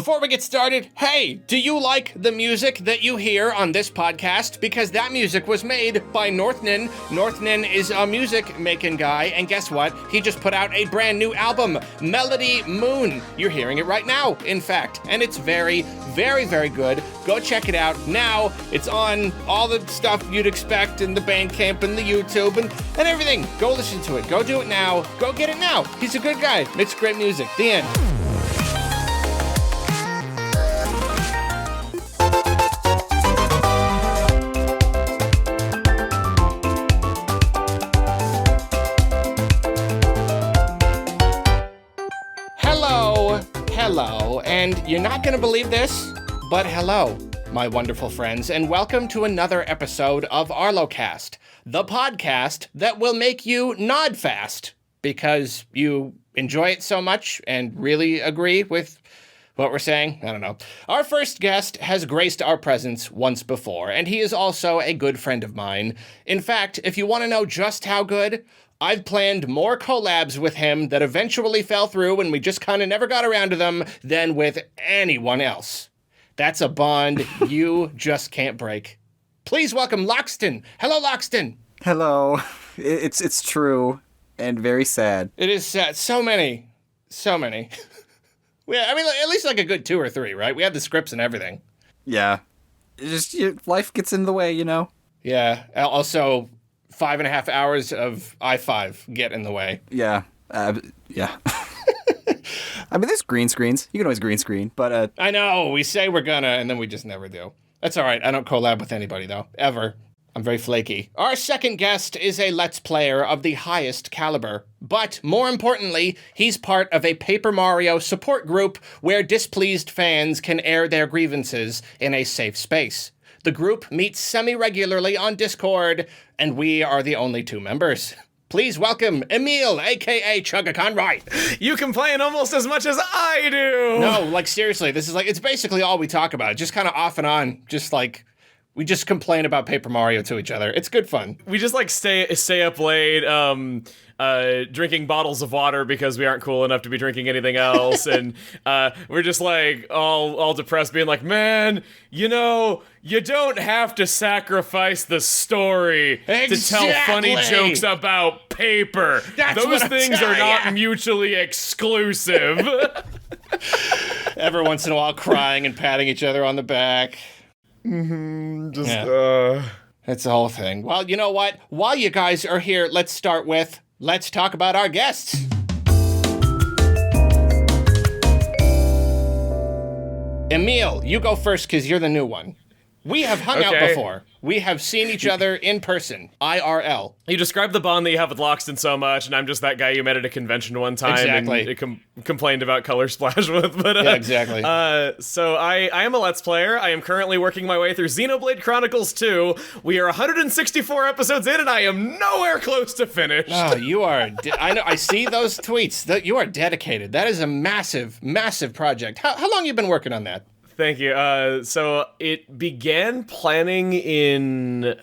Before we get started, hey, do you like the music that you hear on this podcast? Because that music was made by Northnin. Northnin is a music-making guy, and guess what? He just put out a brand new album, Melody Moon. You're hearing it right now, in fact, and it's very, very, very good. Go check it out now. It's on all the stuff you'd expect in the Bandcamp and the YouTube and everything. Go listen to it. Go do it now. Go get it now. He's a good guy. Makes great music. The end. Hello, and you're not going to believe this, but hello, my wonderful friends, and welcome to another episode of Arlocast, the podcast that will make you nod fast because you enjoy it so much and really agree with what we're saying. I don't know. Our first guest has graced our presence once before, and he is also a good friend of mine. In fact, if you want to know just how good, I've planned more collabs with him that eventually fell through and we just kind of never got around to them than with anyone else. That's a bond you just can't break. Please welcome Lockstin. Hello, Lockstin. Hello. It's true and very sad. It is sad. So many. Yeah, I mean, at least like a good 2 or 3, right? We had the scripts and everything. Yeah. Life gets in the way, you know? Yeah. Also, 5.5 hours of I-5 get in the way. Yeah. Yeah. I mean, there's green screens. You can always green screen, but... I know. We say we're gonna, and then we just never do. That's all right. I don't collab with anybody, though. Ever. I'm very flaky. Our second guest is a Let's Player of the highest caliber. But, more importantly, he's part of a Paper Mario support group where displeased fans can air their grievances in a safe space. The group meets semi-regularly on Discord, and we are the only 2 members. Please welcome Emil, a.k.a. Chuggaaconroy. You complain almost as much as I do! No, like, seriously, this is like, it's basically all we talk about. Just kind of off and on, just like... We just complain about Paper Mario to each other. It's good fun. We just like stay up late, drinking bottles of water because we aren't cool enough to be drinking anything else, and we're just like all depressed, being like, man, you know, you don't have to sacrifice the story to tell funny jokes about paper. Those things are not mutually exclusive. Every once in a while, crying and patting each other on the back. That's the whole thing. Well, you know what? While you guys are here, let's talk about our guests. Emil, you go first because you're the new one. We have hung out before. We have seen each other in person, IRL. You described the bond that you have with Lockstin so much, and I'm just that guy you met at a convention one time exactly. and complained about Color Splash with. But, yeah, exactly. So I am a Let's Player. I am currently working my way through Xenoblade Chronicles 2. We are 164 episodes in, and I am nowhere close to finished. Oh, you are. I know. I see those tweets. You are dedicated. That is a massive, massive project. How long you been working on that? Thank you. So it began planning in,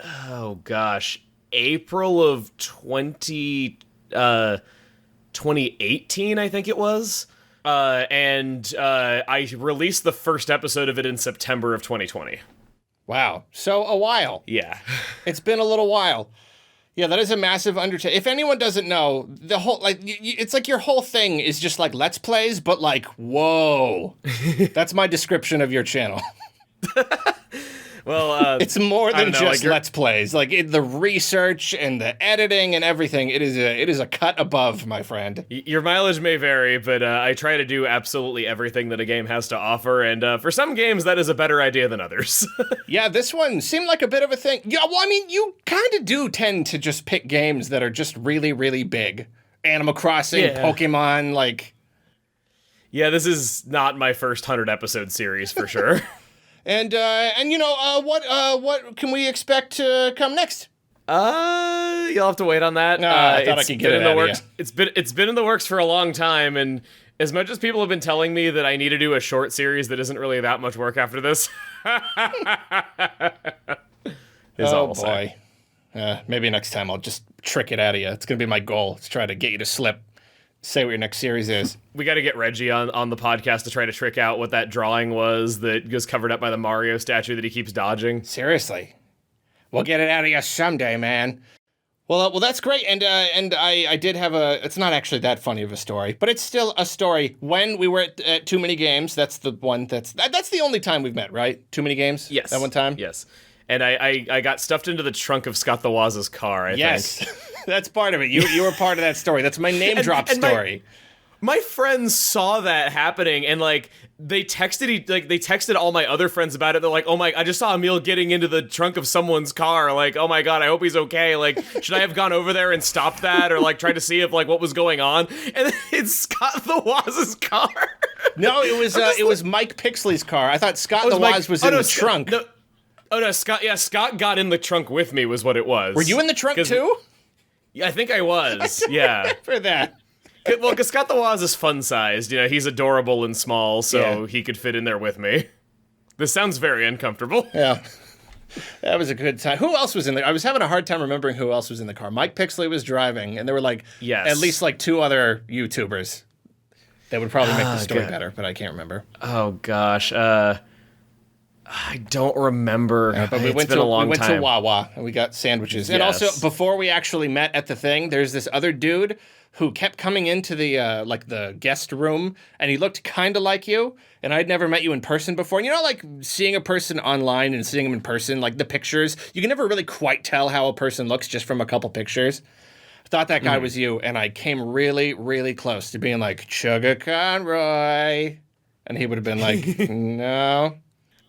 April of 2018, I think it was. And I released the first episode of it in September of 2020. Wow. So a while. Yeah. It's been a little while. Yeah, that is a massive undertaking. If anyone doesn't know, the whole, like, it's like your whole thing is just like Let's Plays, but like, whoa. That's my description of your channel. Well, it's more than just Let's Plays. Like the research and the editing and everything. It is a cut above, my friend. Your mileage may vary, but I try to do absolutely everything that a game has to offer, and for some games that is a better idea than others. Yeah, this one seemed like a bit of a thing. Yeah, well, I mean, you kind of do tend to just pick games that are just really, really big. Animal Crossing, yeah. Pokemon, like. Yeah, this is not my first 100 episode series for sure. And you know, what can we expect to come next? You'll have to wait on that. No, I thought I could get it out of you. It's been in the works for a long time, and as much as people have been telling me that I need to do a short series that isn't really that much work after this, is all I'll say. Maybe next time I'll just trick it out of you. It's gonna be my goal. Let's try to get you to slip Say what your next series is. We got to get Reggie on the podcast to try to trick out what that drawing was that was covered up by the Mario statue that he keeps dodging. Seriously. We'll get it out of you someday, man. Well, that's great, and I did have it's not actually that funny of a story, but it's still a story. When we were at Too Many Games, that's the one that's the only time we've met, right? Too Many Games? Yes. That one time? Yes. And I got stuffed into the trunk of Scott the Waz's car, I think. Yes, that's part of it. You were part of that story. That's my name drop story. My friends saw that happening, and like they texted all my other friends about it. They're like, "Oh my! I just saw Emil getting into the trunk of someone's car. Like, oh my god! I hope he's okay. Like, should I have gone over there and stopped that, or like tried to see if like what was going on?" And it's Scott the Waz's car. No, it was Mike Pixley's car. I thought Scott the Waz was in the trunk. No, Scott. Yeah, Scott got in the trunk with me. Was what it was. Were you in the trunk too? Yeah, I think I was. Yeah, for that. Well, because Scott the Waz is fun-sized, he's adorable and small, so he could fit in there with me. This sounds very uncomfortable. Yeah. That was a good time. Who else was in there? I was having a hard time remembering who else was in the car. Mike Pixley was driving, and there were at least 2 other YouTubers that would probably make the story better, but I can't remember. Oh, gosh. I don't remember. Yeah, but we went to Wawa, and we got sandwiches. Yes. And also, before we actually met at the thing, there's this other dude who kept coming into the the guest room, and he looked kind of like you, and I'd never met you in person before. And seeing a person online and seeing him in person, the pictures, you can never really quite tell how a person looks just from a couple pictures. I thought that guy was you, and I came really, really close to being like, Chuggaaconroy, and he would have been like, no.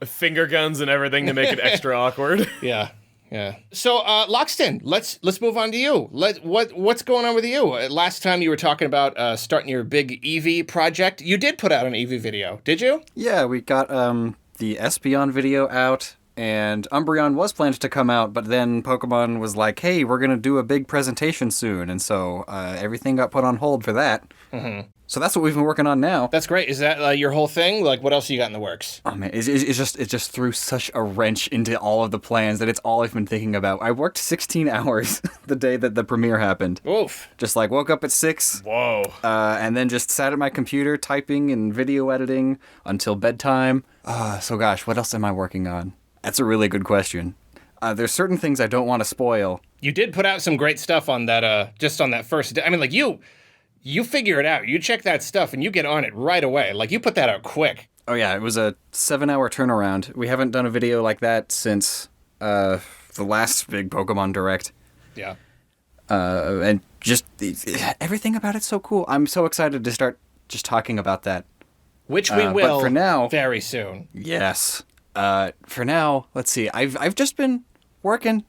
Finger guns and everything to make it extra awkward. Yeah. Yeah. So, Lockstin, let's move on to you. What's going on with you? Last time you were talking about starting your big Eevee project. You did put out an Eevee video, did you? Yeah, we got the Espeon video out, and Umbreon was planned to come out, but then Pokemon was like, hey, we're going to do a big presentation soon, and so everything got put on hold for that. Mm-hmm. So that's what we've been working on now. That's great. Is that your whole thing? What else you got in the works? Oh man, it just threw such a wrench into all of the plans that it's all I've been thinking about. I worked 16 hours the day that the premiere happened. Oof. Just woke up at 6. Whoa. And then just sat at my computer typing and video editing until bedtime. So gosh, what else am I working on? That's a really good question. There's certain things I don't want to spoil. You did put out some great stuff on that, just on that first day. I mean, you figure it out. You check that stuff and you get on it right away. You put that out quick. Oh yeah, it was a 7-hour turnaround. We haven't done a video like that since the last big Pokemon Direct. Yeah. And just everything about it's so cool. I'm so excited to start just talking about that. Which we will but for now, very soon. Yes. For now, let's see. I've just been working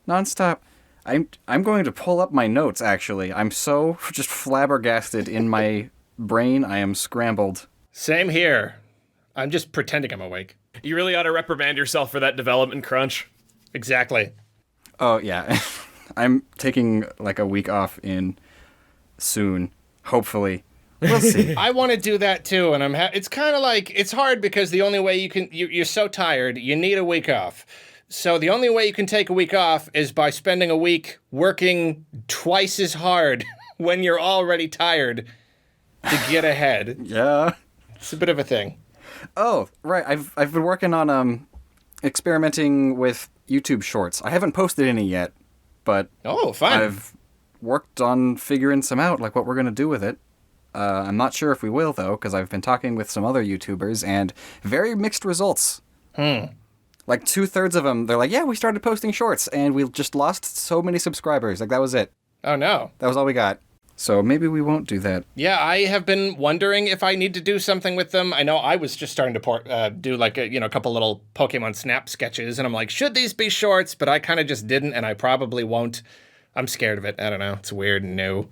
nonstop. I'm going to pull up my notes, actually. I'm so just flabbergasted in my brain, I am scrambled. Same here. I'm just pretending I'm awake. You really ought to reprimand yourself for that development crunch. Exactly. Oh, yeah. I'm taking a week off soon, hopefully. We'll see. I want to do that too, and it's kind of it's hard because the only way you're so tired, you need a week off. So the only way you can take a week off is by spending a week working twice as hard when you're already tired to get ahead. Yeah. It's a bit of a thing. Oh, right. I've been working on experimenting with YouTube Shorts. I haven't posted any yet, but fun. I've worked on figuring some out, what we're going to do with it. I'm not sure if we will, though, because I've been talking with some other YouTubers, and very mixed results. 2/3 of them, they're like, yeah, we started posting shorts, and we just lost so many subscribers. That was it. Oh, no. That was all we got. So maybe we won't do that. Yeah, I have been wondering if I need to do something with them. I know I was just starting to do a couple little Pokemon Snap sketches, and I'm like, should these be shorts? But I kind of just didn't, and I probably won't. I'm scared of it. I don't know. It's weird and new.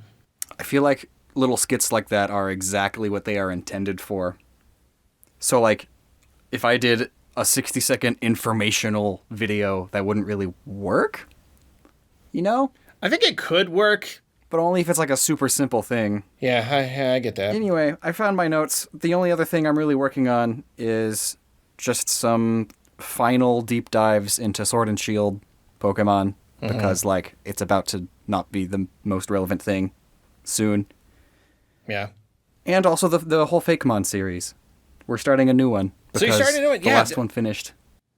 I feel like little skits like that are exactly what they are intended for. So, if I did a 60-second informational video, that wouldn't really work? I think it could work. But only if it's a super simple thing. Yeah, I get that. Anyway, I found my notes. The only other thing I'm really working on is just some final deep dives into Sword and Shield Pokemon. Because, it's about to not be the most relevant thing soon. Yeah. And also the whole Fakemon series. We're starting a new one. So you're starting a new one? The Yeah. last one finished.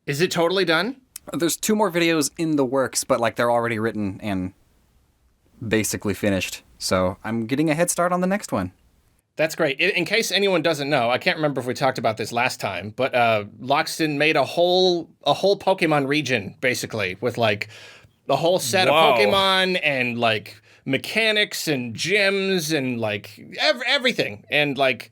Is it totally done? There's 2 more videos in the works, but like they're already written and basically finished. So I'm getting a head start on the next one. That's great. In case anyone doesn't know, I can't remember if we talked about this last time, but Lockstin made a whole Pokemon region, basically, with like the whole set of Pokemon and like mechanics and gyms and like everything. And like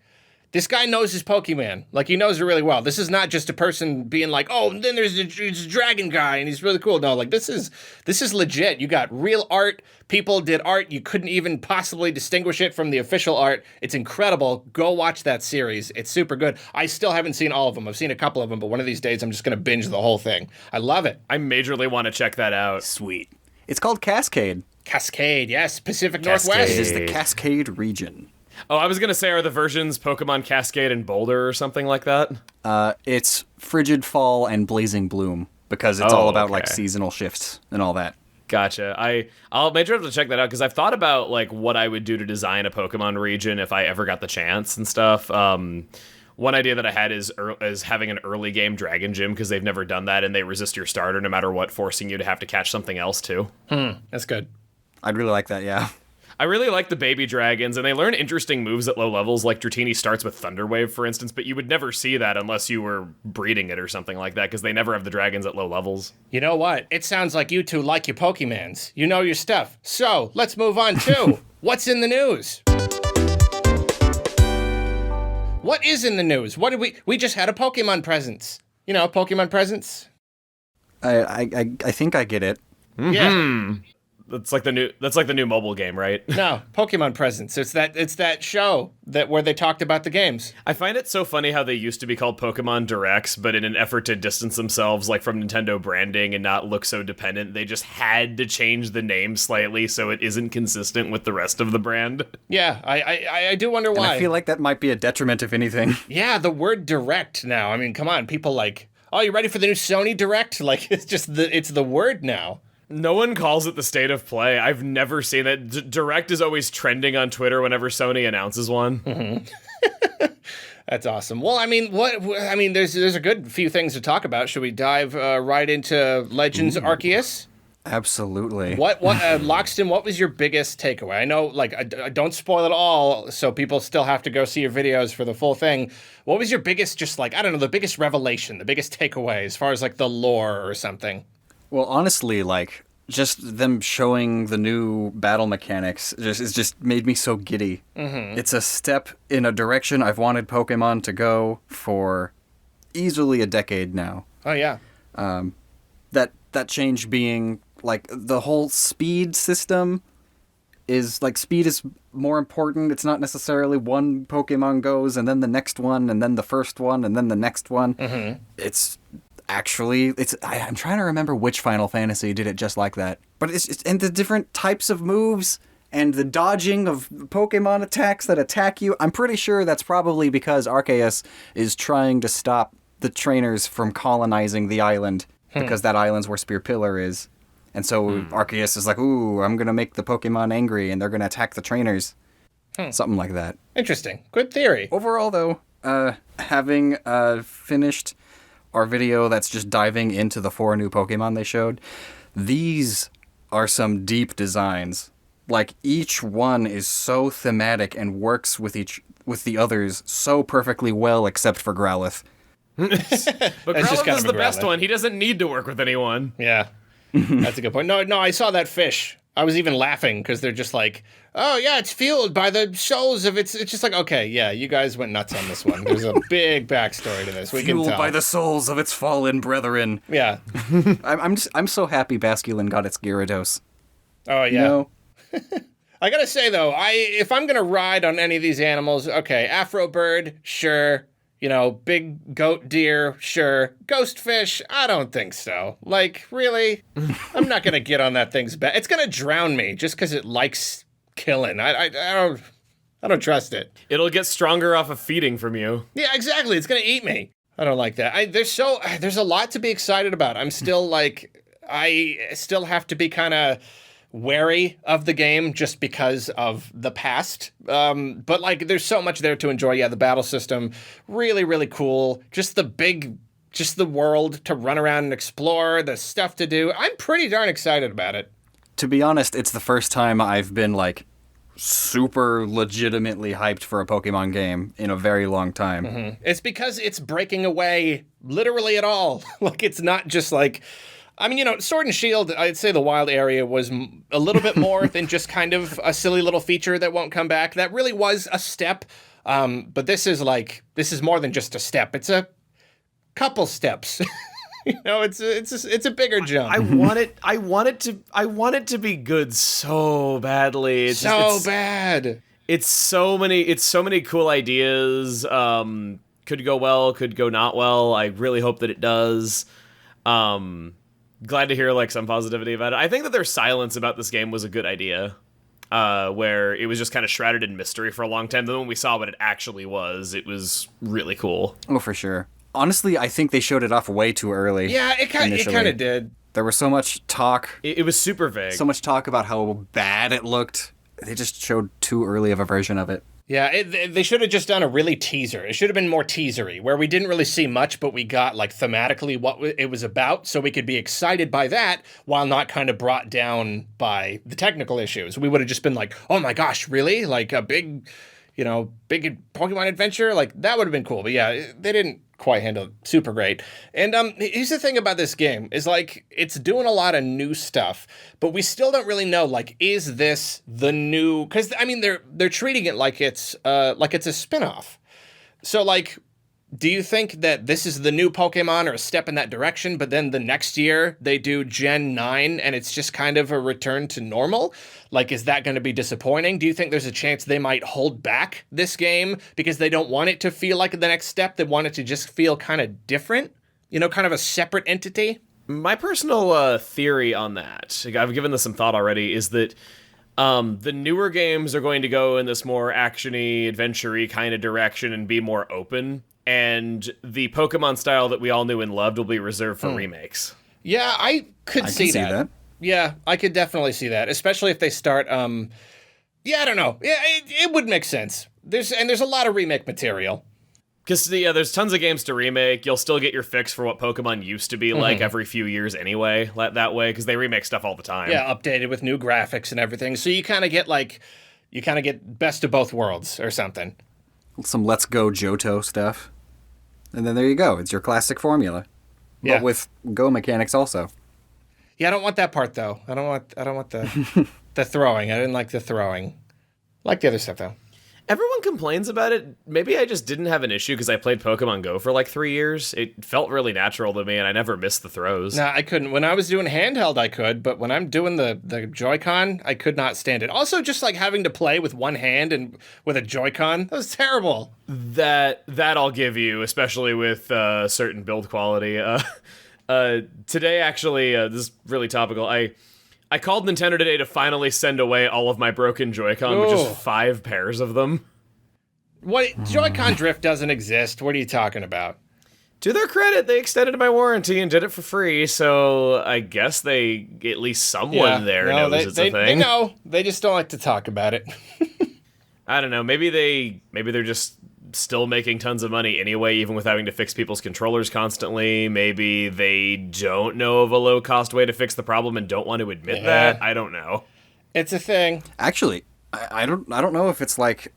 this guy knows his Pokemon. Like he knows it really well. This is not just a person being like, oh, and then there's a dragon guy and he's really cool. No, like this is legit. You got real art. People did art. You couldn't even possibly distinguish it from the official art. It's incredible. Go watch that series. It's super good. I still haven't seen all of them. I've seen a couple of them, but one of these days I'm just going to binge the whole thing. I love it. I majorly want to check that out. Sweet. It's called Cascade. Cascade, yes. Pacific Cascade. Northwest. It is the Cascade region. Oh, I was going to say, are the versions Pokemon Cascade and Boulder or something like that? It's Frigid Fall and Blazing Bloom, because it's all about like okay. seasonal shifts and all that. Gotcha. I'll make sure to check that out because I've thought about like what I would do to design a Pokemon region if I ever got the chance and stuff. One idea that I had is having an early game Dragon Gym because they've never done that and they resist your starter no matter what, forcing you to have to catch something else too. That's good. I'd really like that, yeah. I really like the baby dragons, and they learn interesting moves at low levels, like Dratini starts with Thunder Wave, for instance, but you would never see that unless you were breeding it or something like that, because they never have the dragons at low levels. You know what? It sounds like you two like your Pokemans. You know your stuff. So, let's move on to what's in the news. What is in the news? What did we just had a Pokemon presence. You know, Pokemon presence? I think I get it. Yeah. That's like the new mobile game, right? No, Pokemon presence. It's that show where they talked about the games. I find it so funny how they used to be called Pokemon Directs, but in an effort to distance themselves like from Nintendo branding and not look so dependent, they just had to change the name slightly so it isn't consistent with the rest of the brand. Yeah, I do wonder why. And I feel like that might be a detriment, if anything. Yeah, the word direct now. I mean, come on, people like, oh, you ready for the new Sony Direct? Like, it's the word now. No one calls it the state of play. I've never seen that. Direct is always trending on Twitter whenever Sony announces one. Mm-hmm. That's awesome. Well, I mean, there's a good few things to talk about. Should we dive right into Legends Arceus? Absolutely. What Lockstin, what was your biggest takeaway? I know, like, I don't spoil it all, so people still have to go see your videos for the full thing. What was your biggest, just like, I don't know, the biggest revelation, the biggest takeaway as far as like the lore or something? Well, honestly, like, just them showing the new battle mechanics just made me so giddy. Mm-hmm. It's a step in a direction I've wanted Pokemon to go for easily a decade now. Oh, yeah. That change being, like, the whole speed system is, like, speed is more important. It's not necessarily one Pokemon goes, and then the next one, and then the first one, and then the next one. Mm-hmm. I'm trying to remember which Final Fantasy did it just like that. But it's and the different types of moves and the dodging of Pokemon attacks that attack you. I'm pretty sure that's probably because Arceus is trying to stop the trainers from colonizing the island because that island's where Spear Pillar is. And so Arceus is like, ooh, I'm going to make the Pokemon angry and they're going to attack the trainers. Something like that. Interesting. Good theory. Overall, though, having finished our video that's just diving into the 4 new Pokemon they showed, these are some deep designs. Like, each one is so thematic and works with the others so perfectly well, except for Growlithe. But Growlithe is the best one. He doesn't need to work with anyone. Yeah, that's a good point. No, I saw that fish. I was even laughing because they're just like, oh, yeah, it's fueled by the souls of its... It's just like, okay, yeah, you guys went nuts on this one. There's a big backstory to this. We can tell. Fueled by the souls of its fallen brethren. Yeah. I'm so happy Basculin got its Gyarados. Oh, yeah. You know? I gotta say, though, if I'm gonna ride on any of these animals, okay, Afro Bird, sure. You know, big goat deer, sure. Ghost fish, I don't think so. Like, really? I'm not gonna get on that thing's back. It's gonna drown me just because it likes killing. I don't trust it. It'll get stronger off of feeding from you. Yeah, exactly. It's gonna eat me. I don't like that. There's a lot to be excited about. I'm still like, I still have to be kind of wary of the game just because of the past. But like, there's so much there to enjoy. Yeah, the battle system, really, really cool. Just the world to run around and explore, the stuff to do. I'm pretty darn excited about it. To be honest, it's the first time I've been, like, super legitimately hyped for a Pokemon game in a very long time. Mm-hmm. It's because it's breaking away literally at all. Like, it's not just like... I mean, Sword and Shield, I'd say the wild area was a little bit more than just kind of a silly little feature that won't come back. That really was a step. But this is more than just a step. It's a couple steps. It's a bigger jump. I want it to be good so badly. It's bad. It's so many cool ideas. Could go well, could go not well. I really hope that it does. Glad to hear like some positivity about it. I think that their silence about this game was a good idea. Where it was just kind of shrouded in mystery for a long time. Then when we saw what it actually was, it was really cool. Oh, for sure. Honestly, I think they showed it off way too early. Yeah, it kind of did. There was so much talk. It was super vague. So much talk about how bad it looked. They just showed too early of a version of it. Yeah, they should have just done a really teaser. It should have been more teasery, where we didn't really see much, but we got, like, thematically what it was about, so we could be excited by that, while not kind of brought down by the technical issues. We would have just been like, oh my gosh, really? Like, a big Pokemon adventure? Like, that would have been cool. But yeah, they didn't quite handle it super great. And here's the thing about this game, is like, it's doing a lot of new stuff, but we still don't really know, like, is this the new... Because, I mean, they're treating it like it's a spin-off. So, like, do you think that this is the new Pokemon or a step in that direction, but then the next year they do Gen 9 and it's just kind of a return to normal? Like, is that going to be disappointing? Do you think there's a chance they might hold back this game because they don't want it to feel like the next step? They want it to just feel kind of different? Kind of a separate entity? My personal theory on that, I've given this some thought already, is that the newer games are going to go in this more action-y, adventure-y kind of direction and be more open. And the Pokemon style that we all knew and loved will be reserved for remakes. Yeah, I could see that. Yeah, I could definitely see that, especially if they start, I don't know. Yeah, it would make sense. There's a lot of remake material. Because, there's tons of games to remake. You'll still get your fix for what Pokemon used to be like every few years anyway, that way, because they remake stuff all the time. Yeah, updated with new graphics and everything. So you kind of get best of both worlds or something. Some Let's Go Johto stuff. And then there you go. It's your classic formula. Yeah. But with Go mechanics also. Yeah, I don't want that part, though. I don't want the the throwing. I didn't like the throwing. I like the other stuff, though. Everyone complains about it. Maybe I just didn't have an issue because I played Pokemon Go for like 3 years. It felt really natural to me, and I never missed the throws. No, I couldn't. When I was doing handheld, I could, but when I'm doing the Joy-Con, I could not stand it. Also, just like having to play with one hand and with a Joy-Con, that was terrible. That I'll give you, especially with certain build quality. Today, actually, this is really topical. I called Nintendo today to finally send away all of my broken Joy-Con, which is 5 pairs of them. What? Joy-Con drift doesn't exist. What are you talking about? To their credit, they extended my warranty and did it for free, so I guess they, at least someone knows it's a thing. They know. They just don't like to talk about it. I don't know. Maybe they're just still making tons of money anyway, even with having to fix people's controllers constantly. Maybe they don't know of a low-cost way to fix the problem and don't want to admit that. I don't know. It's a thing. Actually, I don't know if it's like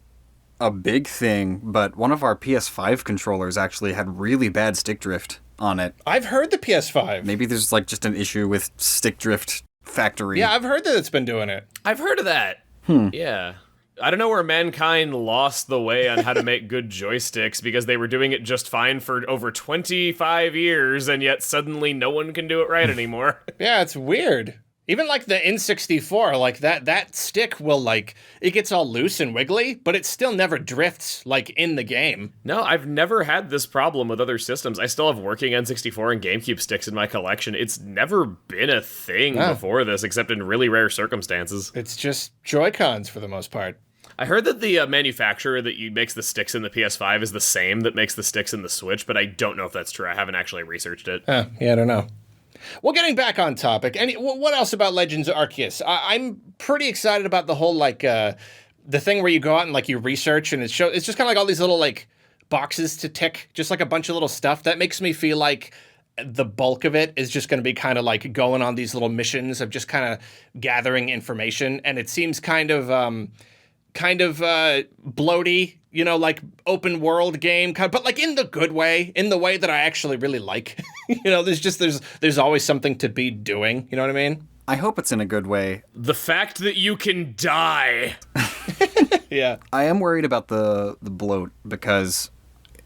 a big thing, but one of our PS5 controllers actually had really bad stick drift on it. I've heard the PS5. Maybe there's like just an issue with stick drift factory. Yeah, I've heard that it's been doing it. I've heard of that. Yeah. I don't know where mankind lost the way on how to make good joysticks because they were doing it just fine for over 25 years, and yet suddenly no one can do it right anymore. Yeah, it's weird. Even like the N64, like that stick will like, it gets all loose and wiggly, but it still never drifts like in the game. No, I've never had this problem with other systems. I still have working N64 and GameCube sticks in my collection. It's never been a thing before this, except in really rare circumstances. It's just Joy-Cons for the most part. I heard that the manufacturer that makes the sticks in the PS5 is the same that makes the sticks in the Switch, but I don't know if that's true. I haven't actually researched it. Yeah, I don't know. Well, getting back on topic, what else about Legends Arceus? I'm pretty excited about the whole, like, the thing where you go out and, like, you research, and it's just kind of like all these little, like, boxes to tick, just like a bunch of little stuff. That makes me feel like the bulk of it is just going to be kind of like going on these little missions of just kind of gathering information, and it seems kind of bloaty, you know, like open world game, but like in the good way, in the way that I actually really like. You know, there's always something to be doing. You know what I mean? I hope it's in a good way. The fact that you can die. Yeah. I am worried about the bloat because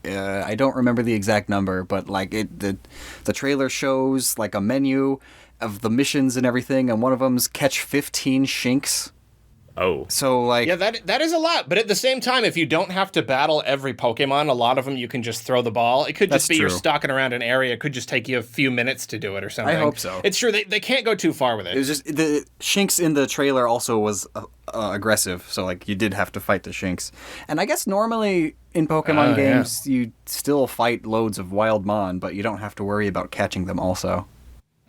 I don't remember the exact number, but like the trailer shows like a menu of the missions and everything, and one of them's catch 15 shinks. Oh. So, like... Yeah, that is a lot. But at the same time, if you don't have to battle every Pokemon, a lot of them you can just throw the ball. It could just be true. you're stalking around an area. It could just take you a few minutes to do it or something. I hope so. It's true. They can't go too far with it. It was just... The shinks in the trailer also was aggressive, so, like, you did have to fight the shinks. And I guess normally in Pokemon games, you still fight loads of wild mon, but you don't have to worry about catching them also.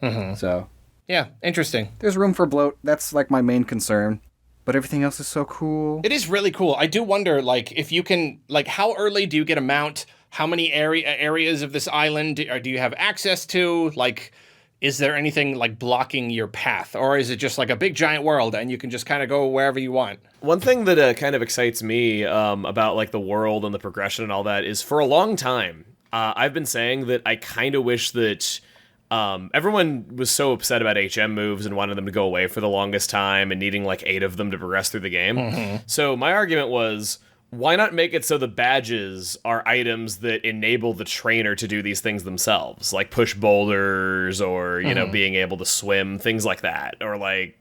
Mm-hmm. So... Yeah, interesting. There's room for bloat. That's, like, my main concern. But everything else is so cool. It is really cool. I do wonder, like, if you can, like, how early do you get a mount? How many areas of this island do you have access to? Like, is there anything, like, blocking your path? Or is it just, like, a big giant world and you can just kind of go wherever you want? One thing that kind of excites me about, like, the world and the progression and all that is for a long time, I've been saying that I kind of wish that... everyone was so upset about HM moves and wanted them to go away for the longest time and needing like 8 of them to progress through the game. Mm-hmm. So my argument was, why not make it so the badges are items that enable the trainer to do these things themselves, like push boulders or, you know, being able to swim, things like that. Or like,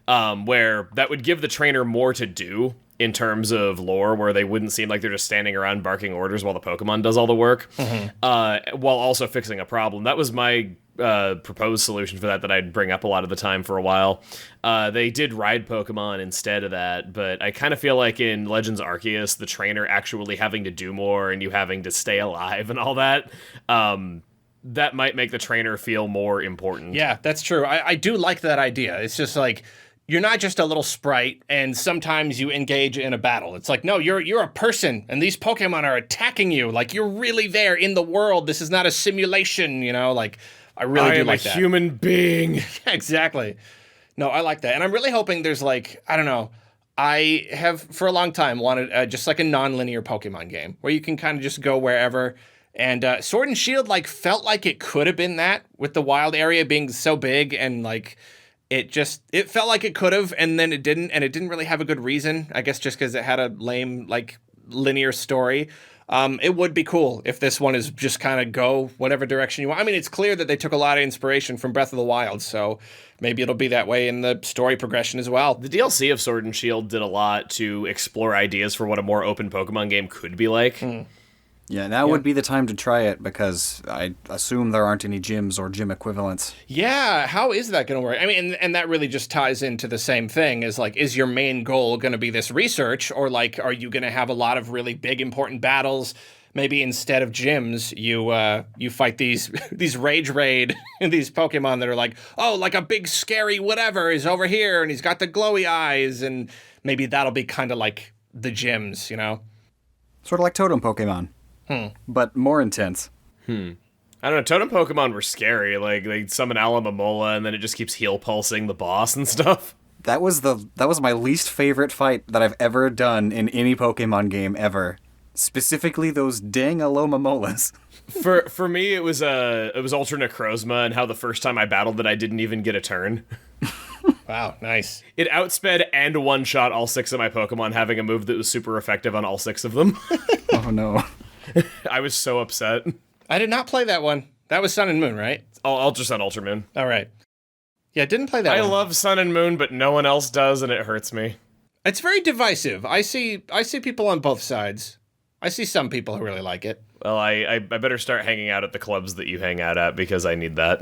where that would give the trainer more to do in terms of lore, where they wouldn't seem like they're just standing around barking orders while the Pokemon does all the work, while also fixing a problem. That was my proposed solution for that I'd bring up a lot of the time for a while. They did ride Pokemon instead of that, but I kind of feel like in Legends Arceus, the trainer actually having to do more and you having to stay alive and all that, that might make the trainer feel more important. Yeah, that's true. I do like that idea. It's just like, you're not just a little sprite, and sometimes you engage in a battle. It's like, no, you're a person, and these Pokemon are attacking you. Like, you're really there in the world. This is not a simulation, you know? Like, I really do like that. I am a human being. Yeah, exactly. No, I like that. And I'm really hoping there's, like, I don't know, I have, for a long time, wanted just, like, a non-linear Pokemon game, where you can kind of just go wherever. And Sword and Shield, like, felt like it could have been that, with the wild area being so big, and, like... It felt like it could have, and then it didn't, and it didn't really have a good reason, I guess just because it had a lame, like, linear story. It would be cool if this one is just kind of go whatever direction you want. I mean, it's clear that they took a lot of inspiration from Breath of the Wild, so maybe it'll be that way in the story progression as well. The DLC of Sword and Shield did a lot to explore ideas for what a more open Pokemon game could be like. Yeah, now would be the time to try it, because I assume there aren't any gyms or gym equivalents. Yeah, how is that going to work? I mean, and that really just ties into the same thing, is like, is your main goal going to be this research, or like, are you going to have a lot of really big, important battles? Maybe instead of gyms, you fight these rage raid these Pokemon that are like, oh, like a big scary whatever is over here, and he's got the glowy eyes, and maybe that'll be kind of like the gyms, you know? Sort of like Totem Pokemon. But more intense. I don't know, Totem Pokemon were scary. Like, they summon Alamomola, and then it just keeps heal pulsing the boss and stuff. That was my least favorite fight that I've ever done in any Pokemon game ever. Specifically those dang Alomomolas. For me, it was Ultra Necrozma, and how the first time I battled it, I didn't even get a turn. Wow, nice. It outsped and one-shot all 6 of my Pokemon, having a move that was super effective on all 6 of them. Oh no. I was so upset. I did not play that one. That was Sun and Moon, right? Oh, Ultra Sun, Ultra Moon. All right. Yeah, I didn't play that I one. love Sun and Moon, but no one else does, and it hurts me. It's very divisive. I see people on both sides. I see some people who really like it. Well, I better start hanging out at the clubs that you hang out at, because I need that.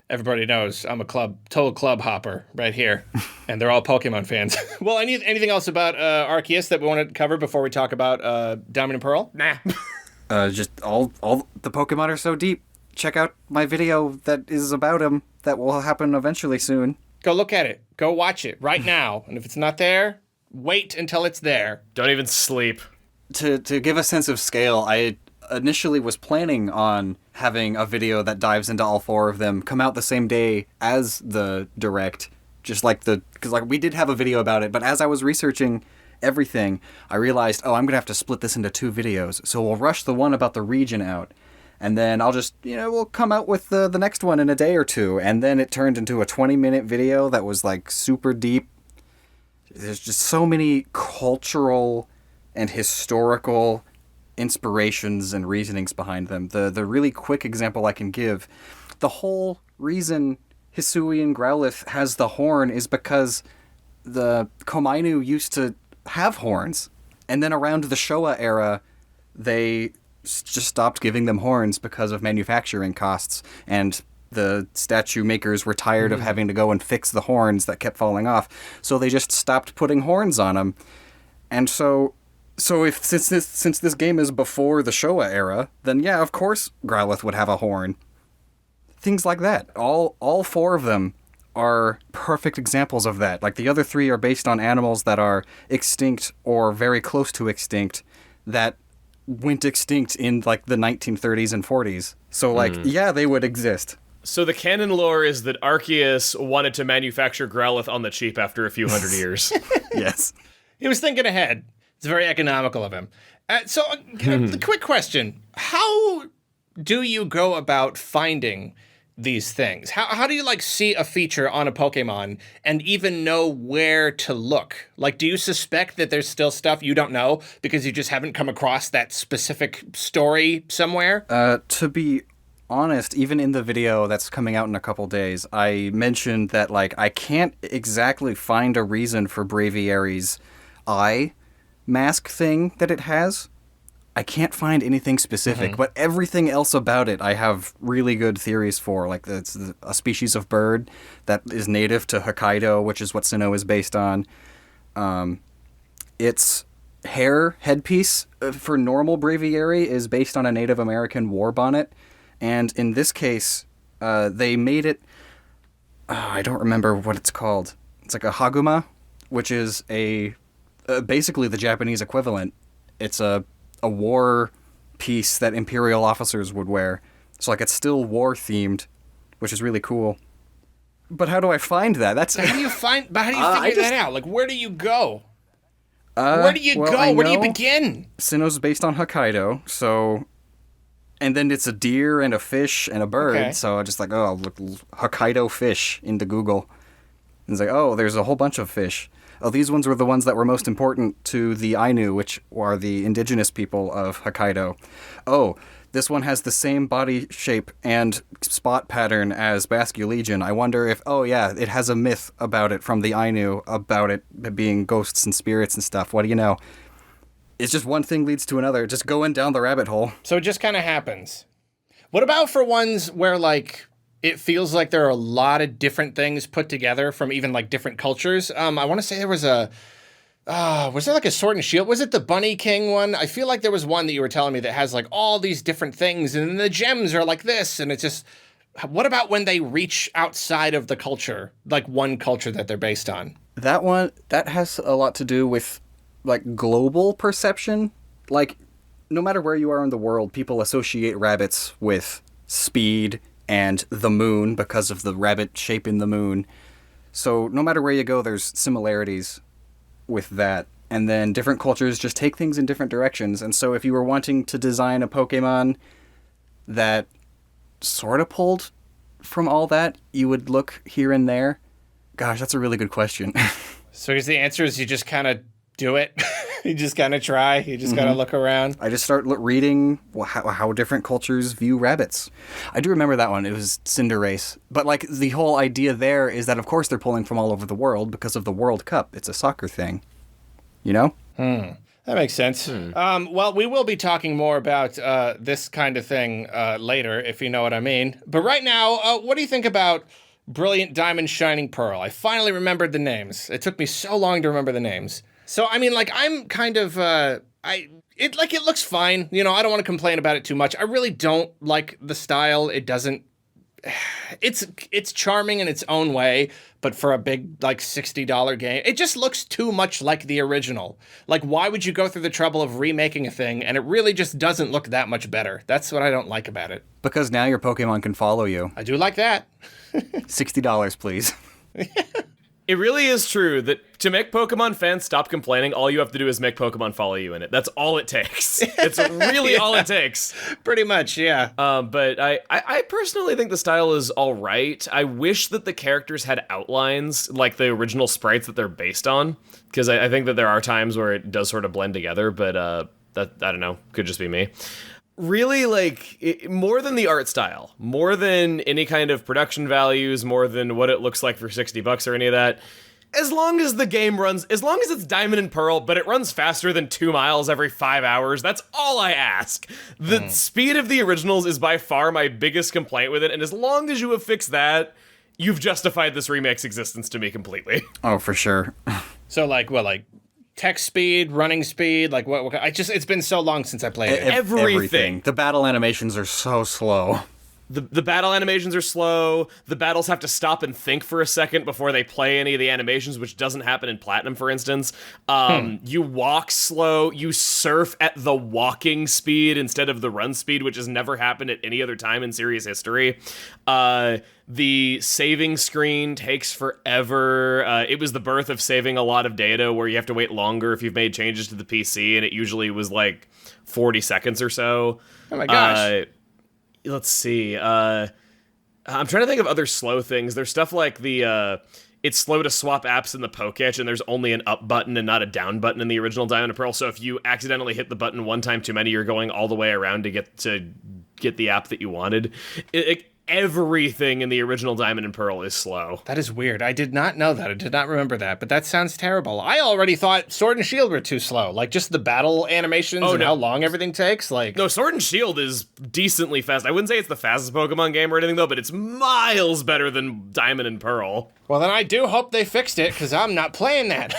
Everybody knows I'm a total club hopper right here, and they're all Pokemon fans. Well, anything else about Arceus that we want to cover before we talk about Diamond and Pearl? Nah. Just all the Pokemon are so deep. check out my video that is about him that will happen eventually soon. Go look at it. Go watch it right now. And if it's not there, wait until it's there. Don't even sleep. To give a sense of scale, I initially was planning on having a video that dives into all 4 of them come out the same day as the direct, just like because like we did have a video about it, but as I was researching everything, I realized, I'm gonna have to split this into 2 videos, so we'll rush the one about the region out, and then I'll just, we'll come out with the next one in a day or 2, and then it turned into a 20-minute video that was like super deep. There's just so many cultural and historical inspirations and reasonings behind them. The really quick example I can give, the whole reason Hisuian Growlithe has the horn is because the Komainu used to have horns, and then around the Showa era they just stopped giving them horns because of manufacturing costs, and the statue makers were tired of having to go and fix the horns that kept falling off, so they just stopped putting horns on them. And so since this game is before the Showa era, then yeah, of course Growlithe would have a horn. Things like that. All 4 of them are perfect examples of that. Like, the other 3 are based on animals that are extinct or very close to extinct that went extinct in, like, the 1930s and 40s. So, like, yeah, they would exist. So the canon lore is that Arceus wanted to manufacture Growlithe on the cheap after a few hundred years. Yes. He was thinking ahead. It's very economical of him. The quick question. How do you go about finding these things? How do you, like, see a feature on a Pokemon and even know where to look? Like, do you suspect that there's still stuff you don't know because you just haven't come across that specific story somewhere? To be honest, even in the video that's coming out in a couple days, I mentioned that, like, I can't exactly find a reason for Braviary's eye mask thing that it has. I can't find anything specific, but everything else about it I have really good theories for. Like, it's a species of bird that is native to Hokkaido, which is what Sinnoh is based on. Its hair headpiece for normal Braviary is based on a Native American war bonnet. And in this case, they made it... I don't remember what it's called. It's like a haguma, which is basically the Japanese equivalent. It's a war piece that Imperial officers would wear. So, like, it's still war-themed, which is really cool. But how do I find that? How do you figure that out? Like, where do you go? Where do you go? Where do you begin? Sinnoh's based on Hokkaido, so... And then it's a deer and a fish and a bird, okay. So I just like, I'll look Hokkaido fish into Google. And it's like, there's a whole bunch of fish. These ones were the ones that were most important to the Ainu, which are the indigenous people of Hokkaido. This one has the same body shape and spot pattern as Basculegion. I wonder if, it has a myth about it from the Ainu, about it being ghosts and spirits and stuff. What do you know? It's just one thing leads to another, just going down the rabbit hole. So it just kind of happens. What about for ones where, like, it feels like there are a lot of different things put together from even, like, different cultures? I want to say there was was there like a Sword and Shield? Was it the Bunny King one? I feel like there was one that you were telling me that has, like, all these different things, and then the gems are like this, and it's just... What about when they reach outside of the culture, like one culture that they're based on? That one, that has a lot to do with, like, global perception. Like, no matter where you are in the world, people associate rabbits with speed and the moon because of the rabbit shape in the moon. So no matter where you go, there's similarities with that. And then different cultures just take things in different directions. And so if you were wanting to design a Pokemon that sort of pulled from all that, you would look here and there. Gosh, that's a really good question. So I guess the answer is you just kind of do it. You just kind of try. You just kind of look around. I just start reading how different cultures view rabbits. I do remember that one. It was Cinderace. But, like, the whole idea there is that, of course, they're pulling from all over the world because of the World Cup. It's a soccer thing. You know? That makes sense. Well, we will be talking more about this kind of thing later, if you know what I mean. But right now, what do you think about Brilliant Diamond Shining Pearl? I finally remembered the names. It took me so long to remember the names. So, I mean, like, I'm kind of it looks fine. You know, I don't want to complain about it too much. I really don't like the style. It doesn't. It's charming in its own way, but for a big like $60 game, it just looks too much like the original. Like, why would you go through the trouble of remaking a thing and it really just doesn't look that much better? That's what I don't like about it. Because now your Pokemon can follow you. I do like that. $60, please. It really is true that to make Pokemon fans stop complaining, all you have to do is make Pokemon follow you in it. That's all it takes. It's really all it takes. Pretty much, yeah. But I personally think the style is all right. I wish that the characters had outlines like the original sprites that they're based on, because I think that there are times where it does sort of blend together, but that, I don't know, could just be me. Really, like, more than the art style, more than any kind of production values, more than what it looks like for $60 or any of that, as long as the game runs, as long as it's Diamond and Pearl, but it runs faster than 2 miles every 5 hours, that's all I ask. The speed of the originals is by far my biggest complaint with it, and as long as you have fixed that, you've justified this remake's existence to me completely. Oh, for sure. So, like, what, like, text speed, running speed, like what it's been so long since I played it. Everything. The battle animations are so slow. The battle animations are slow. The battles have to stop and think for a second before they play any of the animations, which doesn't happen in Platinum, for instance. You walk slow. You surf at the walking speed instead of the run speed, which has never happened at any other time in series history. The saving screen takes forever. It was the birth of saving a lot of data, where you have to wait longer if you've made changes to the PC, and it usually was like 40 seconds or so. Oh my gosh. Let's see. I'm trying to think of other slow things. There's stuff like it's slow to swap apps in the Pokétch, and there's only an up button and not a down button in the original Diamond and Pearl. So if you accidentally hit the button one time too many, you're going all the way around to get the app that you wanted. Everything in the original Diamond and Pearl is slow. That is weird. I did not know that. I did not remember that, but that sounds terrible. I already thought Sword and Shield were too slow. Like, just the battle animations and how long everything takes. Like, no, Sword and Shield is decently fast. I wouldn't say it's the fastest Pokemon game or anything, though, but it's miles better than Diamond and Pearl. Well, then I do hope they fixed it, because I'm not playing that.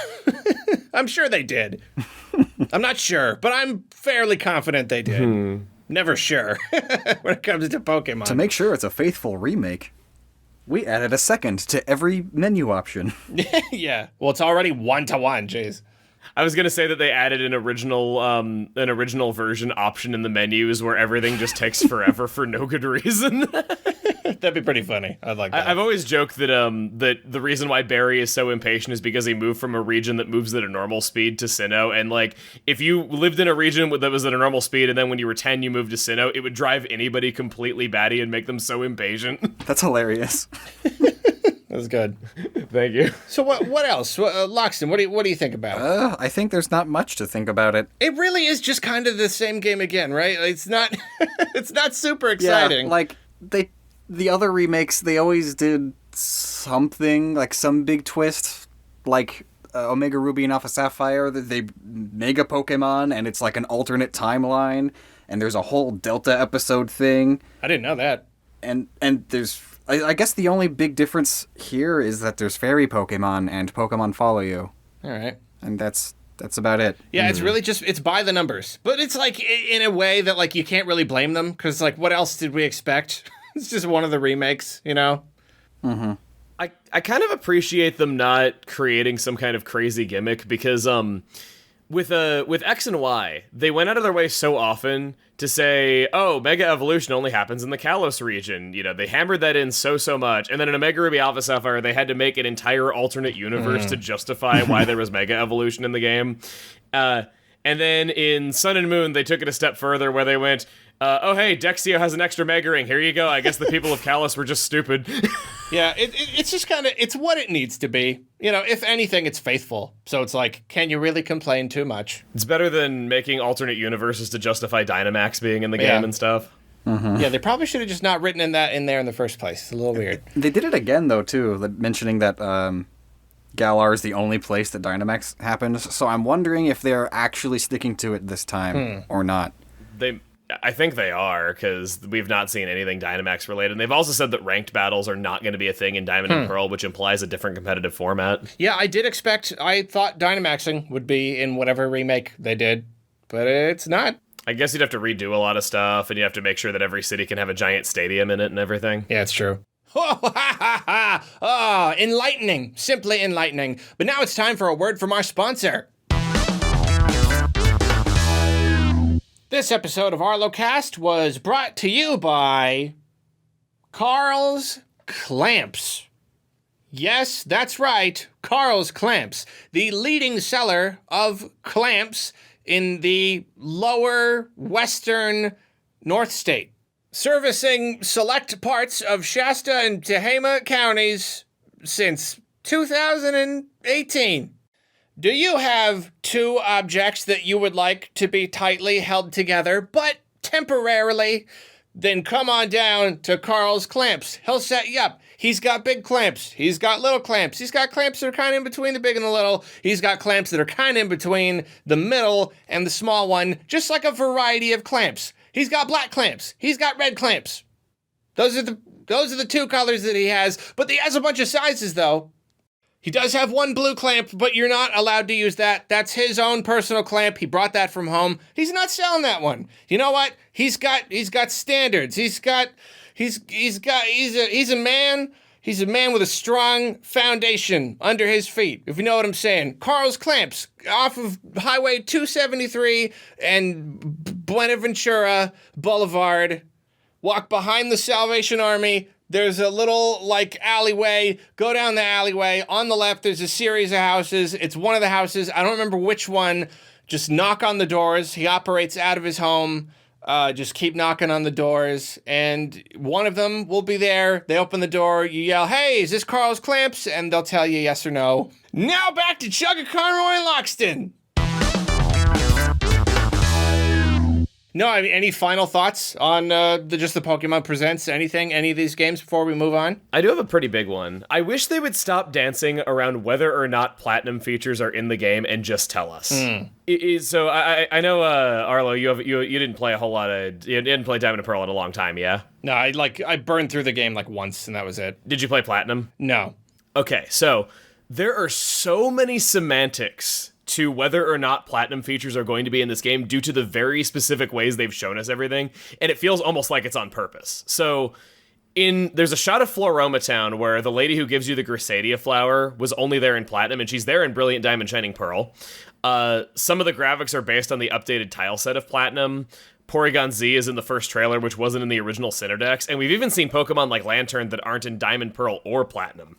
I'm sure they did. I'm not sure, but I'm fairly confident they did. Never sure when it comes to Pokemon. To make sure it's a faithful remake, we added a second to every menu option. Yeah. Well, it's already 1-to-1, jeez. I was gonna say that they added an original version option in the menus where everything just takes forever for no good reason. That'd be pretty funny. I'd like that. I've always joked that that the reason why Barry is so impatient is because he moved from a region that moves at a normal speed to Sinnoh, and like if you lived in a region that was at a normal speed and then when you were 10 you moved to Sinnoh, it would drive anybody completely batty and make them so impatient. That's hilarious. That was good. Thank you. So what else? Lockstin, what do you think about it? I think there's not much to think about it. It really is just kind of the same game again, right? It's not it's not super exciting. Yeah, like the other remakes, they always did something, like some big twist, like Omega Ruby and Alpha Sapphire, they mega Pokemon, and it's like an alternate timeline, and there's a whole Delta episode thing. I didn't know that. And there's, I guess the only big difference here is that there's fairy Pokemon and Pokemon Follow You. All right. And that's about it. Yeah, it's really just, it's by the numbers. But it's like, in a way that like you can't really blame them, because like what else did we expect? It's just one of the remakes, you know? Mm-hmm. I kind of appreciate them not creating some kind of crazy gimmick, because with X and Y, they went out of their way so often to say, oh, Mega Evolution only happens in the Kalos region. You know, they hammered that in so much. And then in Omega Ruby Alpha Sapphire, they had to make an entire alternate universe to justify why there was Mega Evolution in the game. And then in Sun and Moon, they took it a step further where they went, oh, hey, Dexio has an extra Mega Ring. Here you go. I guess the people of Kalos were just stupid. Yeah, it's just kind of, it's what it needs to be. You know, if anything, it's faithful. So it's like, can you really complain too much? It's better than making alternate universes to justify Dynamax being in the game and stuff. Mm-hmm. Yeah, they probably should have just not written in there in the first place. It's a little weird. They did it again, though, too, mentioning that Galar is the only place that Dynamax happens. So I'm wondering if they're actually sticking to it this time or not. I think they are, because we've not seen anything Dynamax related. And they've also said that ranked battles are not going to be a thing in Diamond and Pearl, which implies a different competitive format. Yeah, I thought Dynamaxing would be in whatever remake they did. but it's not. I guess you'd have to redo a lot of stuff, and you have to make sure that every city can have a giant stadium in it and everything. Yeah, it's true. Oh, enlightening. Simply enlightening. But now it's time for a word from our sponsor. This episode of Arlocast was brought to you by Carl's Clamps. Yes, that's right, Carl's Clamps, the leading seller of clamps in the lower western North State, servicing select parts of Shasta and Tehama counties since 2018. Do you have two objects that you would like to be tightly held together, but temporarily? Then come on down to Carl's Clamps. He'll set you up. He's got big clamps. He's got little clamps. He's got clamps that are kind of in between the big and the little. He's got clamps that are kind of in between the middle and the small one, just like a variety of clamps. He's got black clamps. He's got red clamps. Those are the two colors that he has, but he has a bunch of sizes, though. He does have one blue clamp, but you're not allowed to use that. That's his own personal clamp. He brought that from home. He's not selling that one. You know what? He's got standards. He's a man. He's a man with a strong foundation under his feet, if you know what I'm saying. Carl's Clamps off of Highway 273 and Buenaventura Boulevard. Walk behind the Salvation Army. There's a little, alleyway. Go down the alleyway. On the left, there's a series of houses. It's one of the houses. I don't remember which one. Just knock on the doors. He operates out of his home. Just keep knocking on the doors. And one of them will be there. They open the door. You yell, "Hey, is this Carl's Clamps?" And they'll tell you yes or no. Now back to Chuggaaconroy and Lockstin. No, I mean, any final thoughts on just the Pokemon Presents any of these games before we move on? I do have a pretty big one. I wish they would stop dancing around whether or not platinum features are in the game and just tell us. So I know Arlo, you didn't play you didn't play Diamond and Pearl in a long time, yeah? No, I burned through the game once and that was it. Did you play platinum? No. Okay, so there are so many semantics to whether or not platinum features are going to be in this game due to the very specific ways they've shown us everything, and it feels almost like it's on purpose. So there's a shot of Floroma Town where the lady who gives you the Grisadia flower was only there in platinum, and she's there in Brilliant Diamond Shining Pearl. Some of the graphics are based on the updated tile set of platinum. Porygon Z is in the first trailer, which wasn't in the original Cinedex, and we've even seen Pokemon like Lantern that aren't in Diamond, Pearl, or Platinum.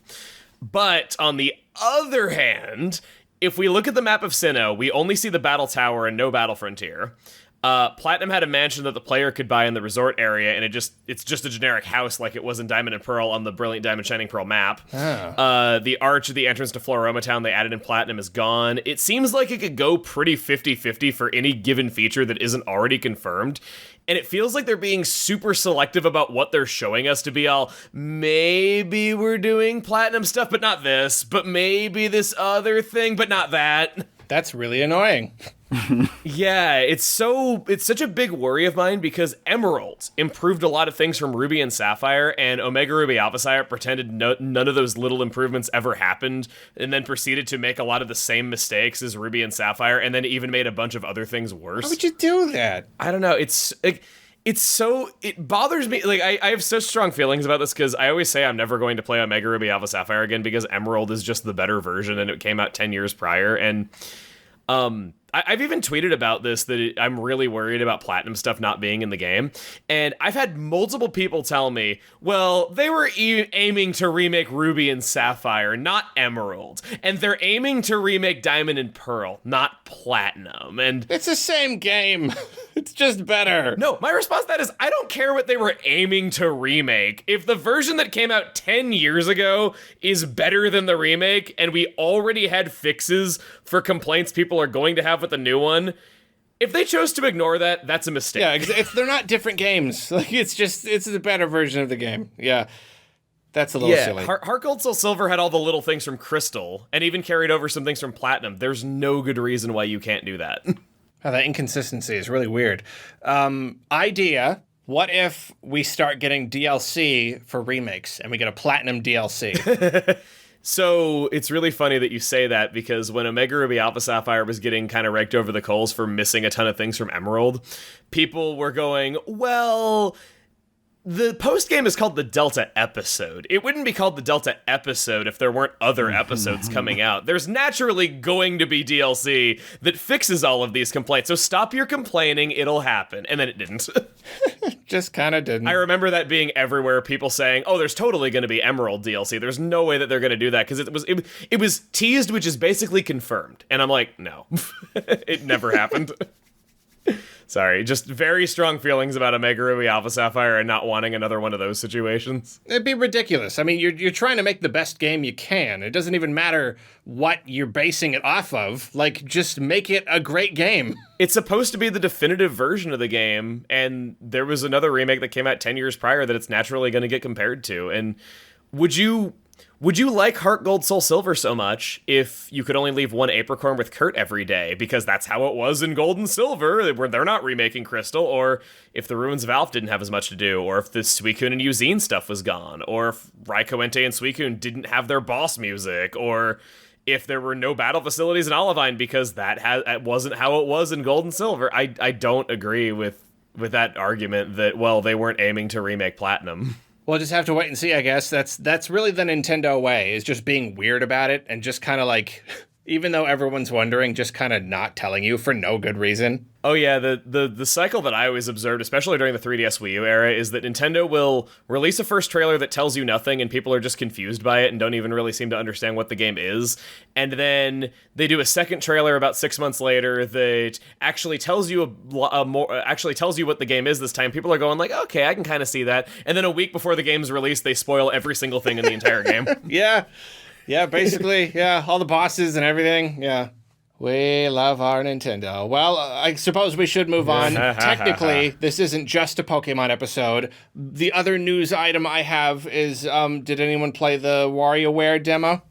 But on the other hand, if we look at the map of Sinnoh, we only see the Battle Tower and no Battle Frontier. Platinum had a mansion that the player could buy in the resort area, and it's just a generic house like it was in Diamond and Pearl on the Brilliant Diamond Shining Pearl map. Oh. The arch of the entrance to Floroma Town they added in Platinum is gone. It seems like it could go pretty 50-50 for any given feature that isn't already confirmed. And it feels like they're being super selective about what they're showing us to be all, maybe we're doing platinum stuff, but not this, but maybe this other thing, but not that. That's really annoying. Yeah, it's such a big worry of mine because Emerald improved a lot of things from Ruby and Sapphire, and Omega Ruby Alpha Sapphire pretended none of those little improvements ever happened, and then proceeded to make a lot of the same mistakes as Ruby and Sapphire, and then even made a bunch of other things worse. How would you do that? I don't know. It bothers me. I have so strong feelings about this because I always say I'm never going to play Omega Ruby Alpha Sapphire again because Emerald is just the better version, and it came out 10 years prior, and I've even tweeted about this, that I'm really worried about platinum stuff not being in the game. And I've had multiple people tell me, well, they were aiming to remake Ruby and Sapphire, not Emerald. And they're aiming to remake Diamond and Pearl, not Platinum. And it's the same game. It's just better. No, my response to that is I don't care what they were aiming to remake. If the version that came out 10 years ago is better than the remake, and we already had fixes for complaints people are going to have with the new one, if they chose to ignore that, that's a mistake. Yeah, they're not different games. It's the better version of the game. Yeah. That's a little silly. Heart Gold Soul Silver had all the little things from Crystal, and even carried over some things from Platinum. There's no good reason why you can't do that. Oh, that inconsistency is really weird. Idea, what if we start getting DLC for remakes, and we get a Platinum DLC? So it's really funny that you say that, because when Omega Ruby Alpha Sapphire was getting kind of raked over the coals for missing a ton of things from Emerald, people were going, well, the post-game is called the Delta Episode. It wouldn't be called the Delta Episode if there weren't other episodes coming out. There's naturally going to be DLC that fixes all of these complaints, so stop your complaining, it'll happen. And then it didn't. Just kind of didn't. I remember that being everywhere, people saying, oh, there's totally going to be Emerald DLC. There's no way that they're going to do that, because it was teased, which is basically confirmed. And I'm like, no. It never happened. Sorry, just very strong feelings about Omega Ruby Alpha Sapphire and not wanting another one of those situations. It'd be ridiculous. I mean, you're trying to make the best game you can. It doesn't even matter what you're basing it off of. Like, just make it a great game. It's supposed to be the definitive version of the game, and there was another remake that came out 10 years prior that it's naturally going to get compared to. And would you like Heart Gold Soul Silver so much if you could only leave one Apricorn with Kurt every day? Because that's how it was in Gold and Silver, where they're not remaking Crystal, or if the Ruins of Alph didn't have as much to do, or if the Suicune and Eugene stuff was gone, or if Raikou Entei and Suicune didn't have their boss music, or if there were no battle facilities in Olivine, because that wasn't how it was in Gold and Silver. I don't agree with that argument that, well, they weren't aiming to remake Platinum. We'll just have to wait and see, I guess. That's really the Nintendo way, is just being weird about it and just kind of like, even though everyone's wondering, just kind of not telling you for no good reason. Oh yeah, the cycle that I always observed, especially during the 3DS Wii U era, is that Nintendo will release a first trailer that tells you nothing and people are just confused by it and don't even really seem to understand what the game is. And then they do a second trailer about 6 months later that actually tells you tells you what the game is this time. People are going like, okay, I can kind of see that. And then a week before the game's released, they spoil every single thing in the entire game. Yeah, basically, yeah, all the bosses and everything, yeah. We love our Nintendo. Well, I suppose we should move on. Technically, this isn't just a Pokemon episode. The other news item I have is, did anyone play the WarioWare demo?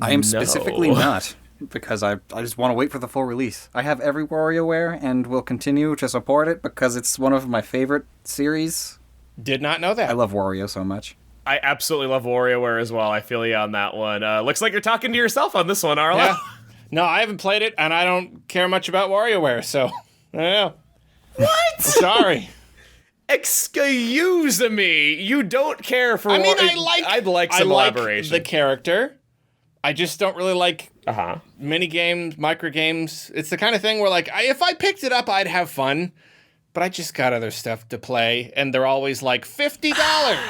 I am specifically not, because I just want to wait for the full release. I have every WarioWare and will continue to support it because it's one of my favorite series. Did not know that. I love Wario so much. I absolutely love WarioWare as well. I feel you on that one. Looks like you're talking to yourself on this one, Arlo. Yeah. No, I haven't played it, and I don't care much about WarioWare, so I don't know. What? Sorry. Excuse me. You don't care for. I mean, I'd like some elaboration. The character. I just don't really like mini games, micro games. It's the kind of thing where, like, if I picked it up, I'd have fun. But I just got other stuff to play, and they're always like $50,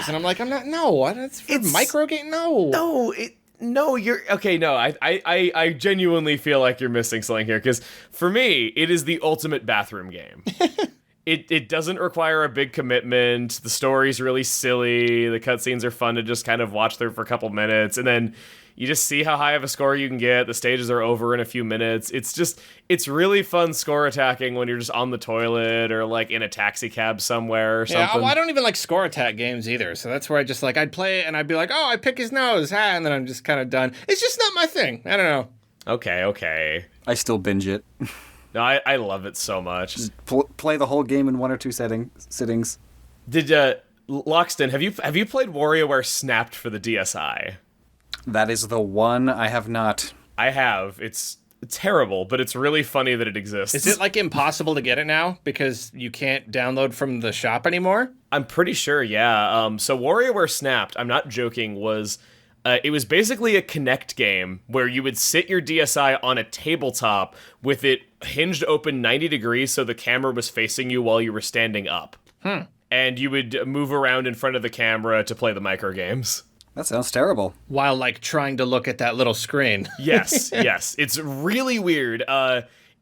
and I'm like, that's for micro game. No, you're okay. No, I genuinely feel like you're missing something here, because for me, it is the ultimate bathroom game. It doesn't require a big commitment. The story's really silly. The cutscenes are fun to just kind of watch through for a couple minutes, and then you just see how high of a score you can get. The stages are over in a few minutes. It's really fun score attacking when you're just on the toilet or like in a taxi cab somewhere or something. Yeah, well, I don't even like score attack games either. So that's where I just I'd play it and I'd be like, oh, I pick his nose, and then I'm just kind of done. It's just not my thing. I don't know. Okay. I still binge it. No, I love it so much. Just play the whole game in 1 or 2 sittings. Did Lockstin, have you played WarioWare Snapped for the DSi? That is the one I have not. I have. It's terrible, but it's really funny that it exists. Is it like impossible to get it now because you can't download from the shop anymore? I'm pretty sure, yeah. So WarioWare Snapped, I'm not joking, was it was basically a Kinect game where you would sit your DSi on a tabletop with it hinged open 90 degrees so the camera was facing you while you were standing up. And you would move around in front of the camera to play the micro games. That sounds terrible. While, like, trying to look at that little screen. Yes. It's really weird.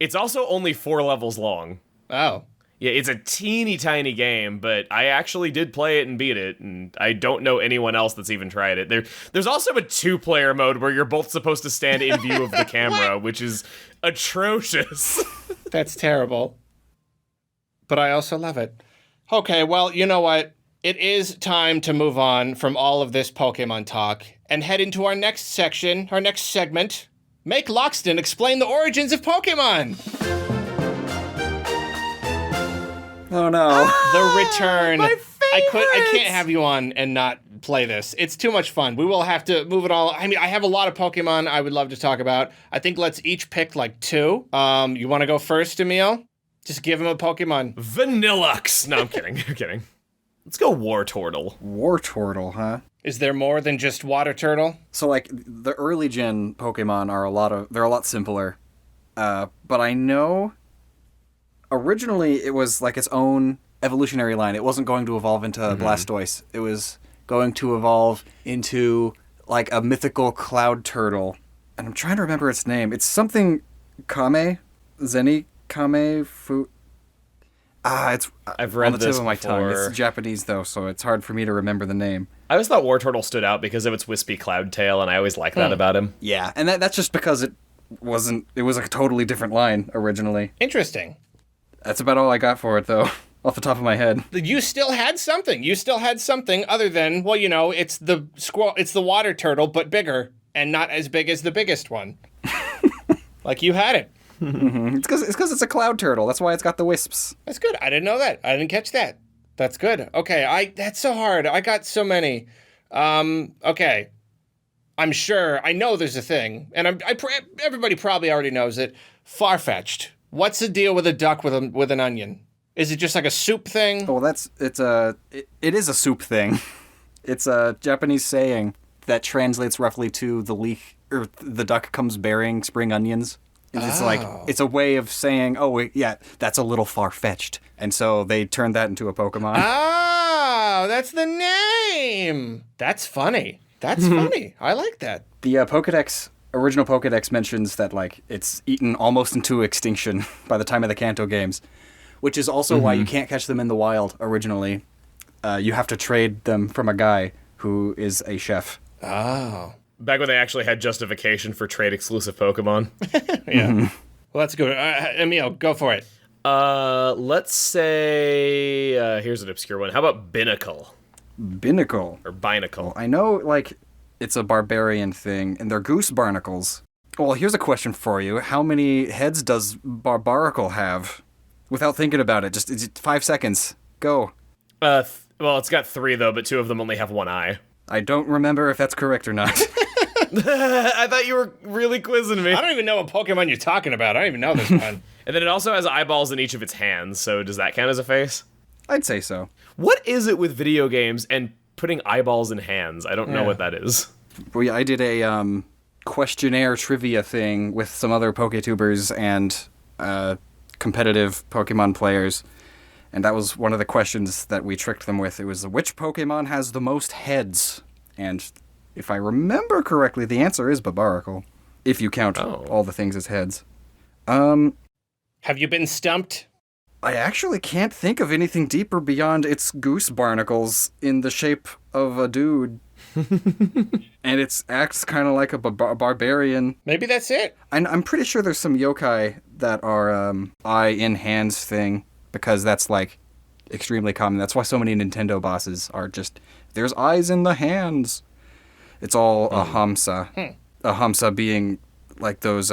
It's also only 4 levels long. Oh. Yeah, it's a teeny tiny game, but I actually did play it and beat it, and I don't know anyone else that's even tried it. There's also a 2-player mode where you're both supposed to stand in view of the camera, which is atrocious. That's terrible. But I also love it. Okay, well, you know what? It is time to move on from all of this Pokemon talk and head into our next section, our next segment. Make Lockstin explain the origins of Pokemon. Oh no. The return. My I can't have you on and not play this. It's too much fun. We will have to move it all. I mean, I have a lot of Pokemon I would love to talk about. I think let's each pick like 2. You want to go first, Emil? Just give him a Pokemon. Vanillux. No, I'm kidding. I'm kidding. Let's go Wartortle. Wartortle, huh? Is there more than just Water Turtle? So, like, the early gen Pokemon are they're a lot simpler. But I know originally it was like its own evolutionary line. It wasn't going to evolve into Blastoise. It was going to evolve into like a mythical cloud turtle. And I'm trying to remember its name. It's something Kame? Zeni Kame Fu... I've read on the this tip of my tongue. before. It's Japanese though, so it's hard for me to remember the name. I always thought Wartortle stood out because of its wispy cloud tail, and I always liked that about him. Yeah, and that's just because it was a totally different line originally. Interesting. That's about all I got for it though, off the top of my head. You still had something. You still had something other than, well, you know, it's the Water Turtle, but bigger and not as big as the biggest one. Like you had it. It's because it's a cloud turtle. That's why it's got the wisps. That's good. I didn't know that. I didn't catch that. That's good. Okay, that's so hard. I got so many. Okay. I'm sure. I know there's a thing, and everybody probably already knows it. Farfetched. What's the deal with a duck with an onion? Is it just like a soup thing? Oh, it is a soup thing. It's a Japanese saying that translates roughly to the duck comes bearing spring onions. It's like, it's a way of saying, oh, yeah, that's a little far-fetched. And so they turned that into a Pokemon. Oh, that's the name. That's funny. That's funny. I like that. The original Pokedex mentions that, like, it's eaten almost into extinction by the time of the Kanto games, which is also why you can't catch them in the wild originally. You have to trade them from a guy who is a chef. Oh. Back when they actually had justification for trade-exclusive Pokemon. Yeah. Well, that's good. Emil, go for it. Let's say... here's an obscure one. How about Binnacle? Binnacle. Or Binacle. I know, like, it's a barbarian thing, and they're goose barnacles. Well, here's a question for you. How many heads does Barbaracle have? Without thinking about it, just 5 seconds. Go. Well, it's got 3, though, but 2 of them only have 1 eye. I don't remember if that's correct or not. I thought you were really quizzing me. I don't even know what Pokemon you're talking about. I don't even know this one. And then it also has eyeballs in each of its hands, so does that count as a face? I'd say so. What is it with video games and putting eyeballs in hands? I don't know what that is. Well, yeah, I did a questionnaire trivia thing with some other PokeTubers and competitive Pokemon players. And that was one of the questions that we tricked them with. It was, which Pokemon has the most heads? And if I remember correctly, the answer is Barbaracle. If you count all the things as heads. Have you been stumped? I actually can't think of anything deeper beyond its goose barnacles in the shape of a dude. And it acts kind of like a barbarian. Maybe that's it. I'm pretty sure there's some yokai that are eye in hands thing. Because that's, like, extremely common. That's why so many Nintendo bosses are just, there's eyes in the hands. It's all a Hamsa. A Hamsa being, like, those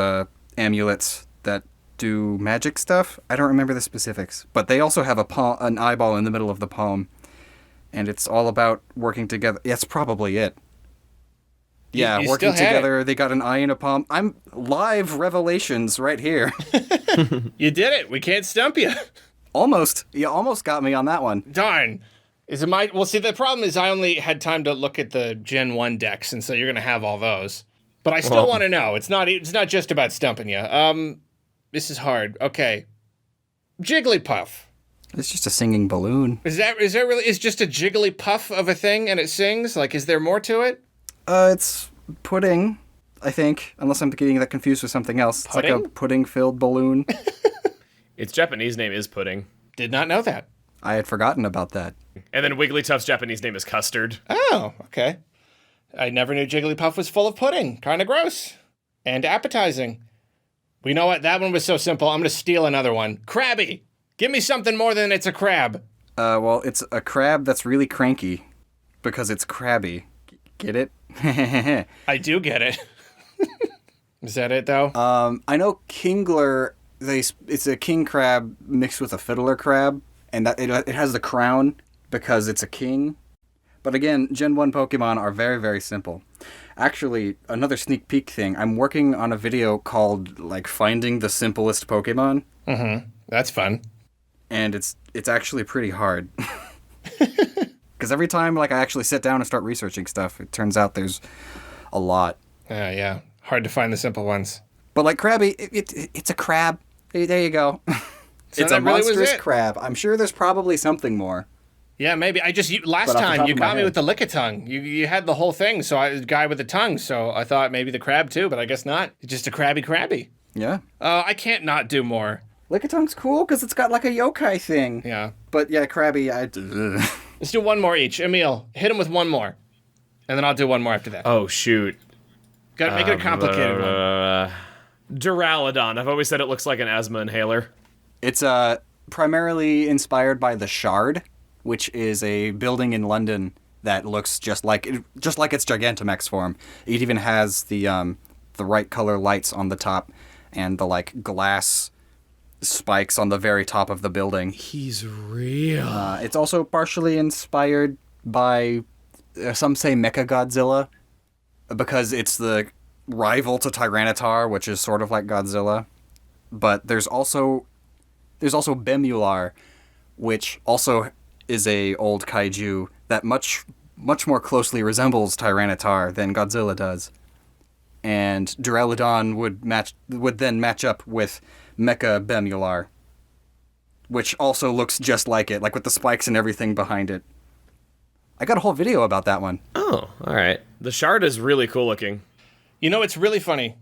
amulets that do magic stuff. I don't remember the specifics. But they also have an eyeball in the middle of the palm. And it's all about working together. That's probably it. Yeah, you working still had together. They got an eye in a palm. I'm live revelations right here. You did it. We can't stump you. Almost. You almost got me on that one. Darn. Is it my... Well, see, the problem is I only had time to look at the Gen 1 decks, and so you're going to have all those. But I still want to know. It's not just about stumping you. This is hard. Okay. Jigglypuff. It's just a singing balloon. Is that really... Is just a Jigglypuff of a thing, and it sings? Like, is there more to it? It's pudding, I think. Unless I'm getting that confused with something else. Pudding? It's like a pudding-filled balloon. Its Japanese name is Pudding. Did not know that. I had forgotten about that. And then Wigglytuff's Japanese name is Custard. Oh, okay. I never knew Jigglypuff was full of pudding. Kind of gross. And appetizing. Well, you know what? That one was so simple. I'm going to steal another one. Krabby. Give me something more than it's a crab. Well, it's a crab that's really cranky. Because it's crabby. Get it? I do get it. Is that it, though? I know Kingler... It's a king crab mixed with a fiddler crab, and that it has the crown because it's a king. But again, Gen 1 Pokemon are very, very simple. Actually, another sneak peek thing, I'm working on a video called, like, Finding the Simplest Pokemon. Mm-hmm. That's fun. And it's actually pretty hard. Because every time, like, I actually sit down and start researching stuff, it turns out there's a lot. Yeah. Hard to find the simple ones. But, like, Krabby, it's a crab. There you go. So it's a that really was monstrous it? crab. I'm sure there's probably something more. Yeah, maybe. Last But off the time top you of my got me head. with the lick-a-tongue. You had the whole thing, so guy with the tongue, so I thought maybe the crab too, but I guess not. It's just a crabby. Yeah. I can't not do more. Lickitung cool because it's got, like, a yokai thing. Yeah. But, yeah, Krabby, Let's do one more each. Emil, hit him with one more. And then I'll do one more after that. Oh, shoot. Gotta make it a complicated one. Duraludon. I've always said it looks like an asthma inhaler. It's primarily inspired by the Shard, which is a building in London that looks just like its Gigantamax form. It even has the right color lights on the top and the, like, glass spikes on the very top of the building. He's real. It's also partially inspired by, some say, Mechagodzilla, because it's the rival to Tyranitar, which is sort of like Godzilla. But there's also Bemular, which also is a old kaiju that much more closely resembles Tyranitar than Godzilla does. And Duraludon would then match up with Mecha Bemular, which also looks just like it, like with the spikes and everything behind it. I got a whole video about that one. Oh, all right. The Shard is really cool looking. You know, it's really funny.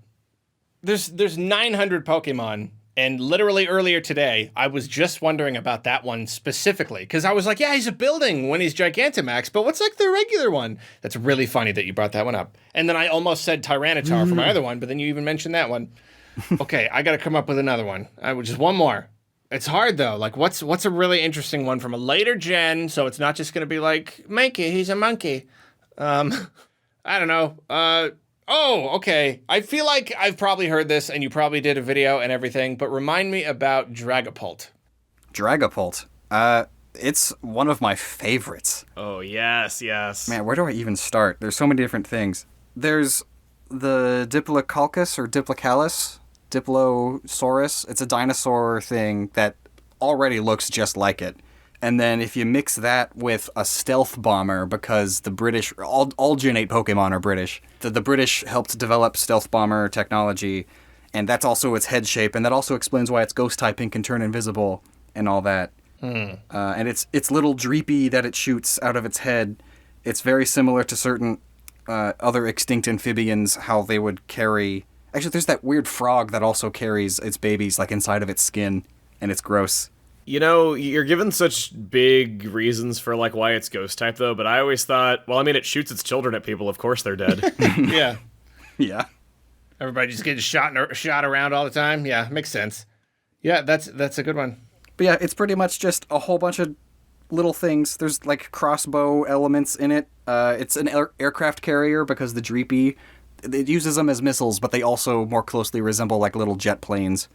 There's 900 Pokemon, and literally earlier today, I was just wondering about that one specifically, because I was like, yeah, he's a building when he's Gigantamax, but what's like the regular one? That's really funny that you brought that one up. And then I almost said Tyranitar for my other one, but then you even mentioned that one. Okay, I gotta come up with another one. Just one more. It's hard though. Like, what's a really interesting one from a later gen, so it's not just gonna be like, Mankey, he's a monkey. I don't know. Okay. I feel like I've probably heard this, and you probably did a video and everything, but remind me about Dragapult. Dragapult. It's one of my favorites. Oh, yes. Man, where do I even start? There's so many different things. There's the Diplocalcus or Diplocalus, Diplosaurus. It's a dinosaur thing that already looks just like it. And then if you mix that with a stealth bomber, because the British, all Gen 8 Pokemon are British. The British helped develop stealth bomber technology, and that's also its head shape, and that also explains why its ghost typing can turn invisible and all that. And its little dreepy that it shoots out of its head, it's very similar to certain other extinct amphibians, how they would carry... Actually, there's that weird frog that also carries its babies, like, inside of its skin, and it's gross. You know, you're given such big reasons for, like, why it's ghost type, though, but I always thought, well, I mean, it shoots its children at people, of course they're dead. Yeah. Yeah. Everybody just getting shot around all the time. Yeah, makes sense. Yeah, that's a good one. But yeah, it's pretty much just a whole bunch of little things. There's, like, crossbow elements in it. It's an aircraft carrier because the Dreepy, it uses them as missiles, but they also more closely resemble, like, little jet planes.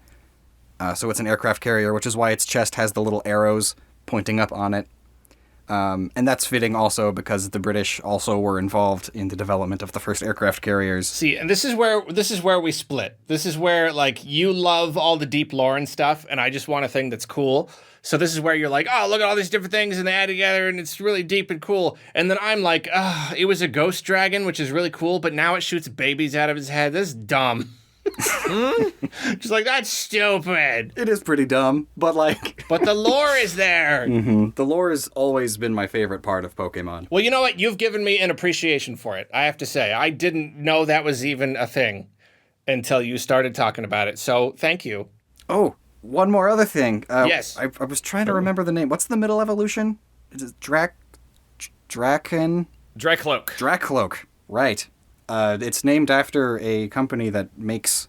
So it's an aircraft carrier, which is why its chest has the little arrows pointing up on it. And that's fitting also because the British also were involved in the development of the first aircraft carriers. See, and this is where we split. This is where, like, you love all the deep lore and stuff, and I just want a thing that's cool. So this is where you're like, oh, look at all these different things, and they add together, and it's really deep and cool. And then I'm like, it was a ghost dragon, which is really cool, but now it shoots babies out of his head. This is dumb. Just like, that's stupid. It is pretty dumb, but like... But the lore is there. Mm-hmm. The lore has always been my favorite part of Pokemon. Well, you know what? You've given me an appreciation for it, I have to say. I didn't know that was even a thing until you started talking about it, so thank you. Oh, one more other thing. Yes. I was trying to remember the name. What's the middle evolution? Is it Dracloak. Dracloak, right. It's named after a company that makes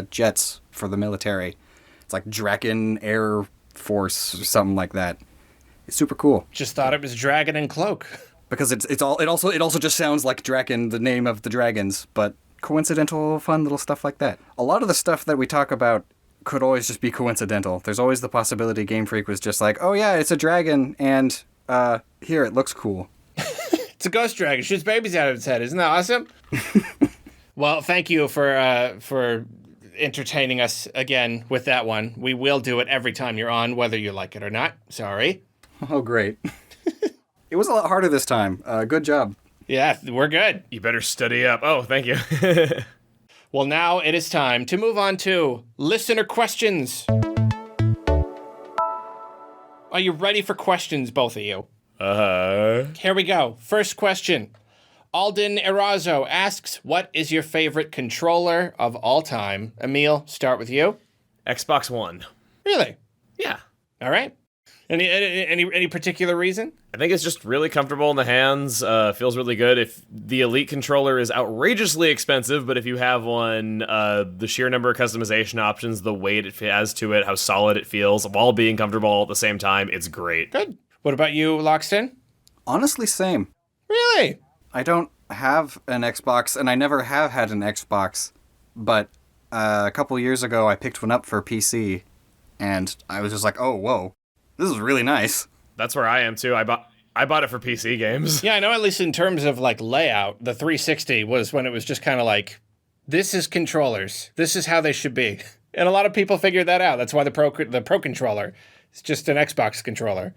jets for the military. It's like Draken Air Force or something like that. It's super cool. Just thought it was Dragon and Cloak. Because it also just sounds like Draken, the name of the dragons, but coincidental, fun little stuff like that. A lot of the stuff that we talk about could always just be coincidental. There's always the possibility Game Freak was just like, oh yeah, it's a dragon, and Here, it looks cool. It's a ghost dragon. Shoots babies out of its head. Isn't that awesome? Well, thank you for entertaining us again with that one. We will do it every time you're on, whether you like it or not. Sorry. Oh, great. It was a lot harder this time. Good job. Yeah, we're good. You better study up. Oh, thank you. Well, now it is time to move on to listener questions. Are you ready for questions, both of you? Here we go. First question. Alden Erazo asks, what is your favorite controller of all time? Emil, start with you. Xbox One. Really? Yeah. All right. Any particular reason? I think it's just really comfortable in the hands. Feels really good. If the Elite controller is outrageously expensive, but if you have one, the sheer number of customization options, the weight it has to it, how solid it feels, while being comfortable all at the same time, it's great. Good. What about you, Lockstin? Honestly, same. Really? I don't have an Xbox, and I never have had an Xbox, but a couple years ago I picked one up for PC, and I was just like, oh, whoa, this is really nice. That's where I am, too. I bought it for PC games. Yeah, I know at least in terms of, like, layout, the 360 was when it was just kind of like, this is controllers. This is how they should be. And a lot of people figured that out. That's why the Pro controller is just an Xbox controller.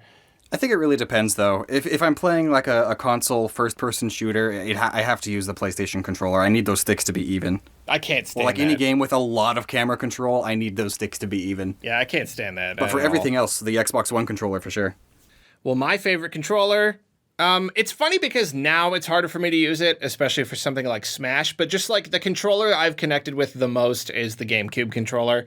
I think it really depends, though. If I'm playing like a console first-person shooter, I have to use the PlayStation controller. I need those sticks to be even. I can't stand Or like that. any game with a lot of camera control, I need those sticks to be even. Yeah, I can't stand that. But for everything else, the Xbox One controller for sure. Well, my favorite controller, it's funny because now it's harder for me to use it, especially for something like Smash, but just like the controller I've connected with the most is the GameCube controller.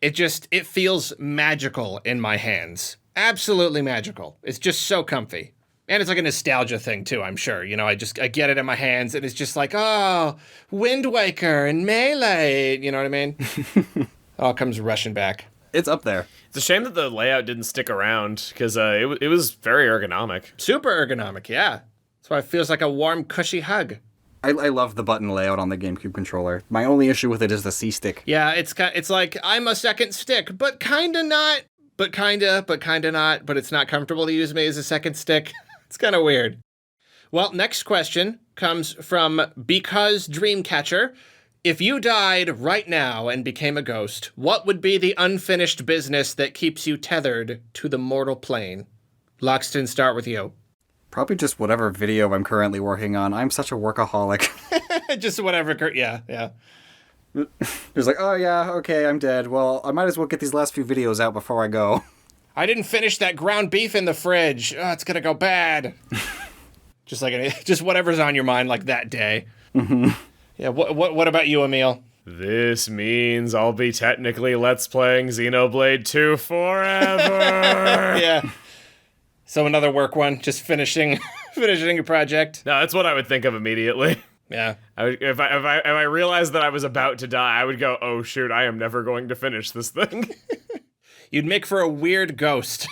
It feels magical in my hands. Absolutely magical. It's just so comfy. And it's like a nostalgia thing too, I'm sure. You know, I get it in my hands and it's just like, oh, Wind Waker and Melee. You know what I mean? It all comes rushing back. It's up there. It's a shame that the layout didn't stick around, because it was very ergonomic. Super ergonomic, yeah. That's why it feels like a warm, cushy hug. I love the button layout on the GameCube controller. My only issue with it is the C-stick. Yeah, it's like, I'm a second stick, but kinda not. But kinda not, but it's not comfortable to use me as a second stick. It's kind of weird. Well, next question comes from Because Dreamcatcher. If you died right now and became a ghost, what would be the unfinished business that keeps you tethered to the mortal plane? Lockstin, start with you. Probably just whatever video I'm currently working on. I'm such a workaholic. Just whatever, yeah. It's like, oh yeah, okay, I'm dead. Well, I might as well get these last few videos out before I go. I didn't finish that ground beef in the fridge. Oh, it's gonna go bad. just whatever's on your mind like that day. Mm-hmm. Yeah. What about you, Emil? This means I'll be technically Let's Playing Xenoblade 2 forever. Yeah. So another work one, just finishing a project. No, that's what I would think of immediately. Yeah. If I realized that I was about to die, I would go, oh shoot, I am never going to finish this thing. You'd make for a weird ghost.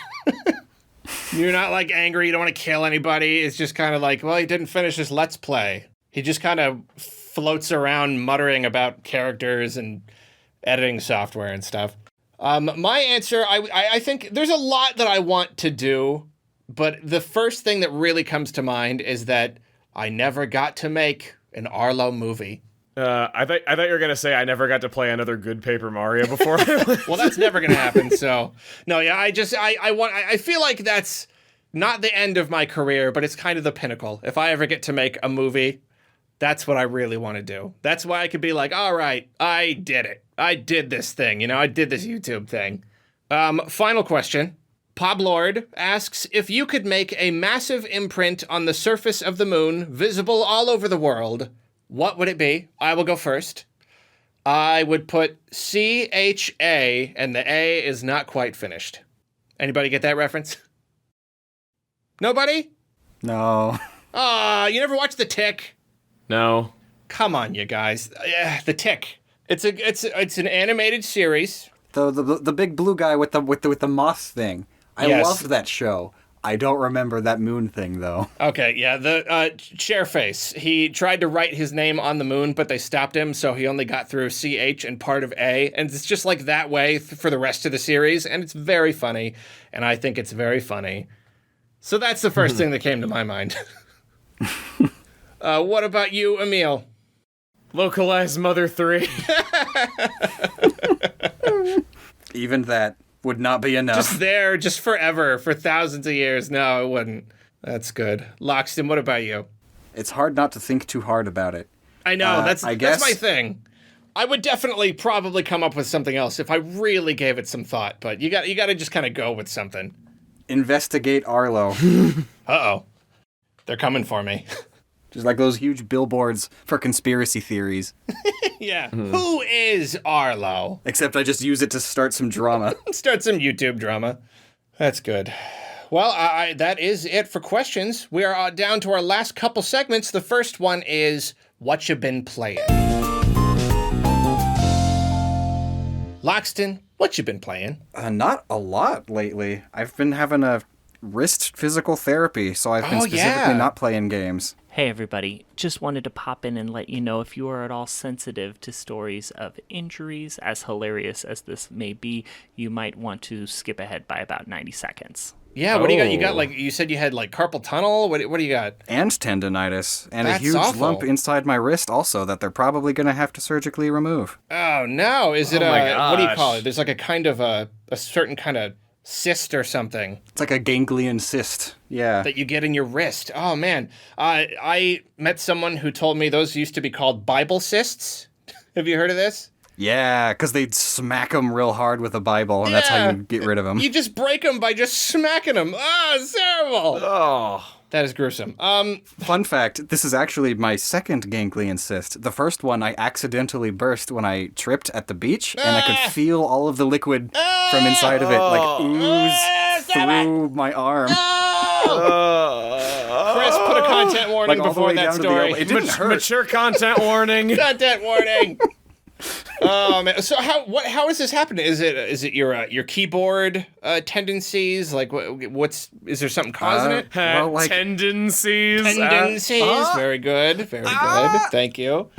You're not like angry, you don't want to kill anybody. It's just kind of like, well, he didn't finish his Let's Play. He just kind of floats around muttering about characters and editing software and stuff. My answer, I think there's a lot that I want to do, but the first thing that really comes to mind is that I never got to make an Arlo movie. I thought you were gonna say I never got to play another good Paper Mario before. Well, that's never gonna happen. So, no, yeah, I feel like that's not the end of my career, but it's kind of the pinnacle. If I ever get to make a movie, that's what I really want to do. That's why I could be like, all right, I did it. I did this thing. You know, I did this YouTube thing. Final question. Pob Lord asks, if you could make a massive imprint on the surface of the moon, visible all over the world, what would it be? I will go first. I would put CHA, and the A is not quite finished. Anybody get that reference? Nobody? No. You never watched The Tick? No. Come on, you guys. The Tick. It's an animated series. The big blue guy with the moth thing. I loved that show. I don't remember that moon thing, though. Okay, yeah, the Chairface. He tried to write his name on the moon, but they stopped him, so he only got through CH and part of A, and it's just like that way for the rest of the series, and it's very funny, and I think it's very funny. So that's the first thing that came to my mind. What about you, Emil? Localized Mother 3. Even that would not be enough. Just there, just forever, for thousands of years. No, it wouldn't. That's good. Lockstin, what about you? It's hard not to think too hard about it. I know, I that's guess my thing. I would definitely probably come up with something else if I really gave it some thought, but you got to just kind of go with something. Investigate Arlo. Uh-oh. They're coming for me. Just like those huge billboards for conspiracy theories. Yeah. Who is Arlo? Except I just use it to start some drama. Start some YouTube drama. That's good. Well, that is it for questions. We are down to our last couple segments. The first one is what you been playing. Lockstin, what you been playing? Not a lot lately. I've been having a wrist physical therapy, so I've been specifically not playing games. Hey everybody, just wanted to pop in and let you know if you are at all sensitive to stories of injuries, as hilarious as this may be, you might want to skip ahead by about 90 seconds. Yeah, what do you got? You got like, you said you had like carpal tunnel? What do you got? And tendonitis. And That's a huge awful. lump inside my wrist also that they're probably going to have to surgically remove. Oh no, is it my what do you gosh. call it? There's like a kind of a certain kind of cyst or something It's like a ganglion cyst. Yeah. that you get in your wrist. Oh man, I met someone who told me those used to be called Bible cysts. Have you heard of this? Yeah, because they'd smack them real hard with a Bible, and that's how Yeah. you get rid of them. You just break them by just smacking them. Oh, it's terrible. Oh. That is gruesome. Fun fact, this is actually my second ganglion cyst. The first one I accidentally burst when I tripped at the beach, and I could feel all of the liquid from inside of it like ooze through my arm. Chris, put a content warning Like all the before way that down to the story. elbow. It didn't hurt. Mature content warning. Content warning. Oh man! So how is this happening? Is it your keyboard tendencies? Like is there something causing it? Well, like- Tendencies. Tendencies. Very good. Very good. Thank you.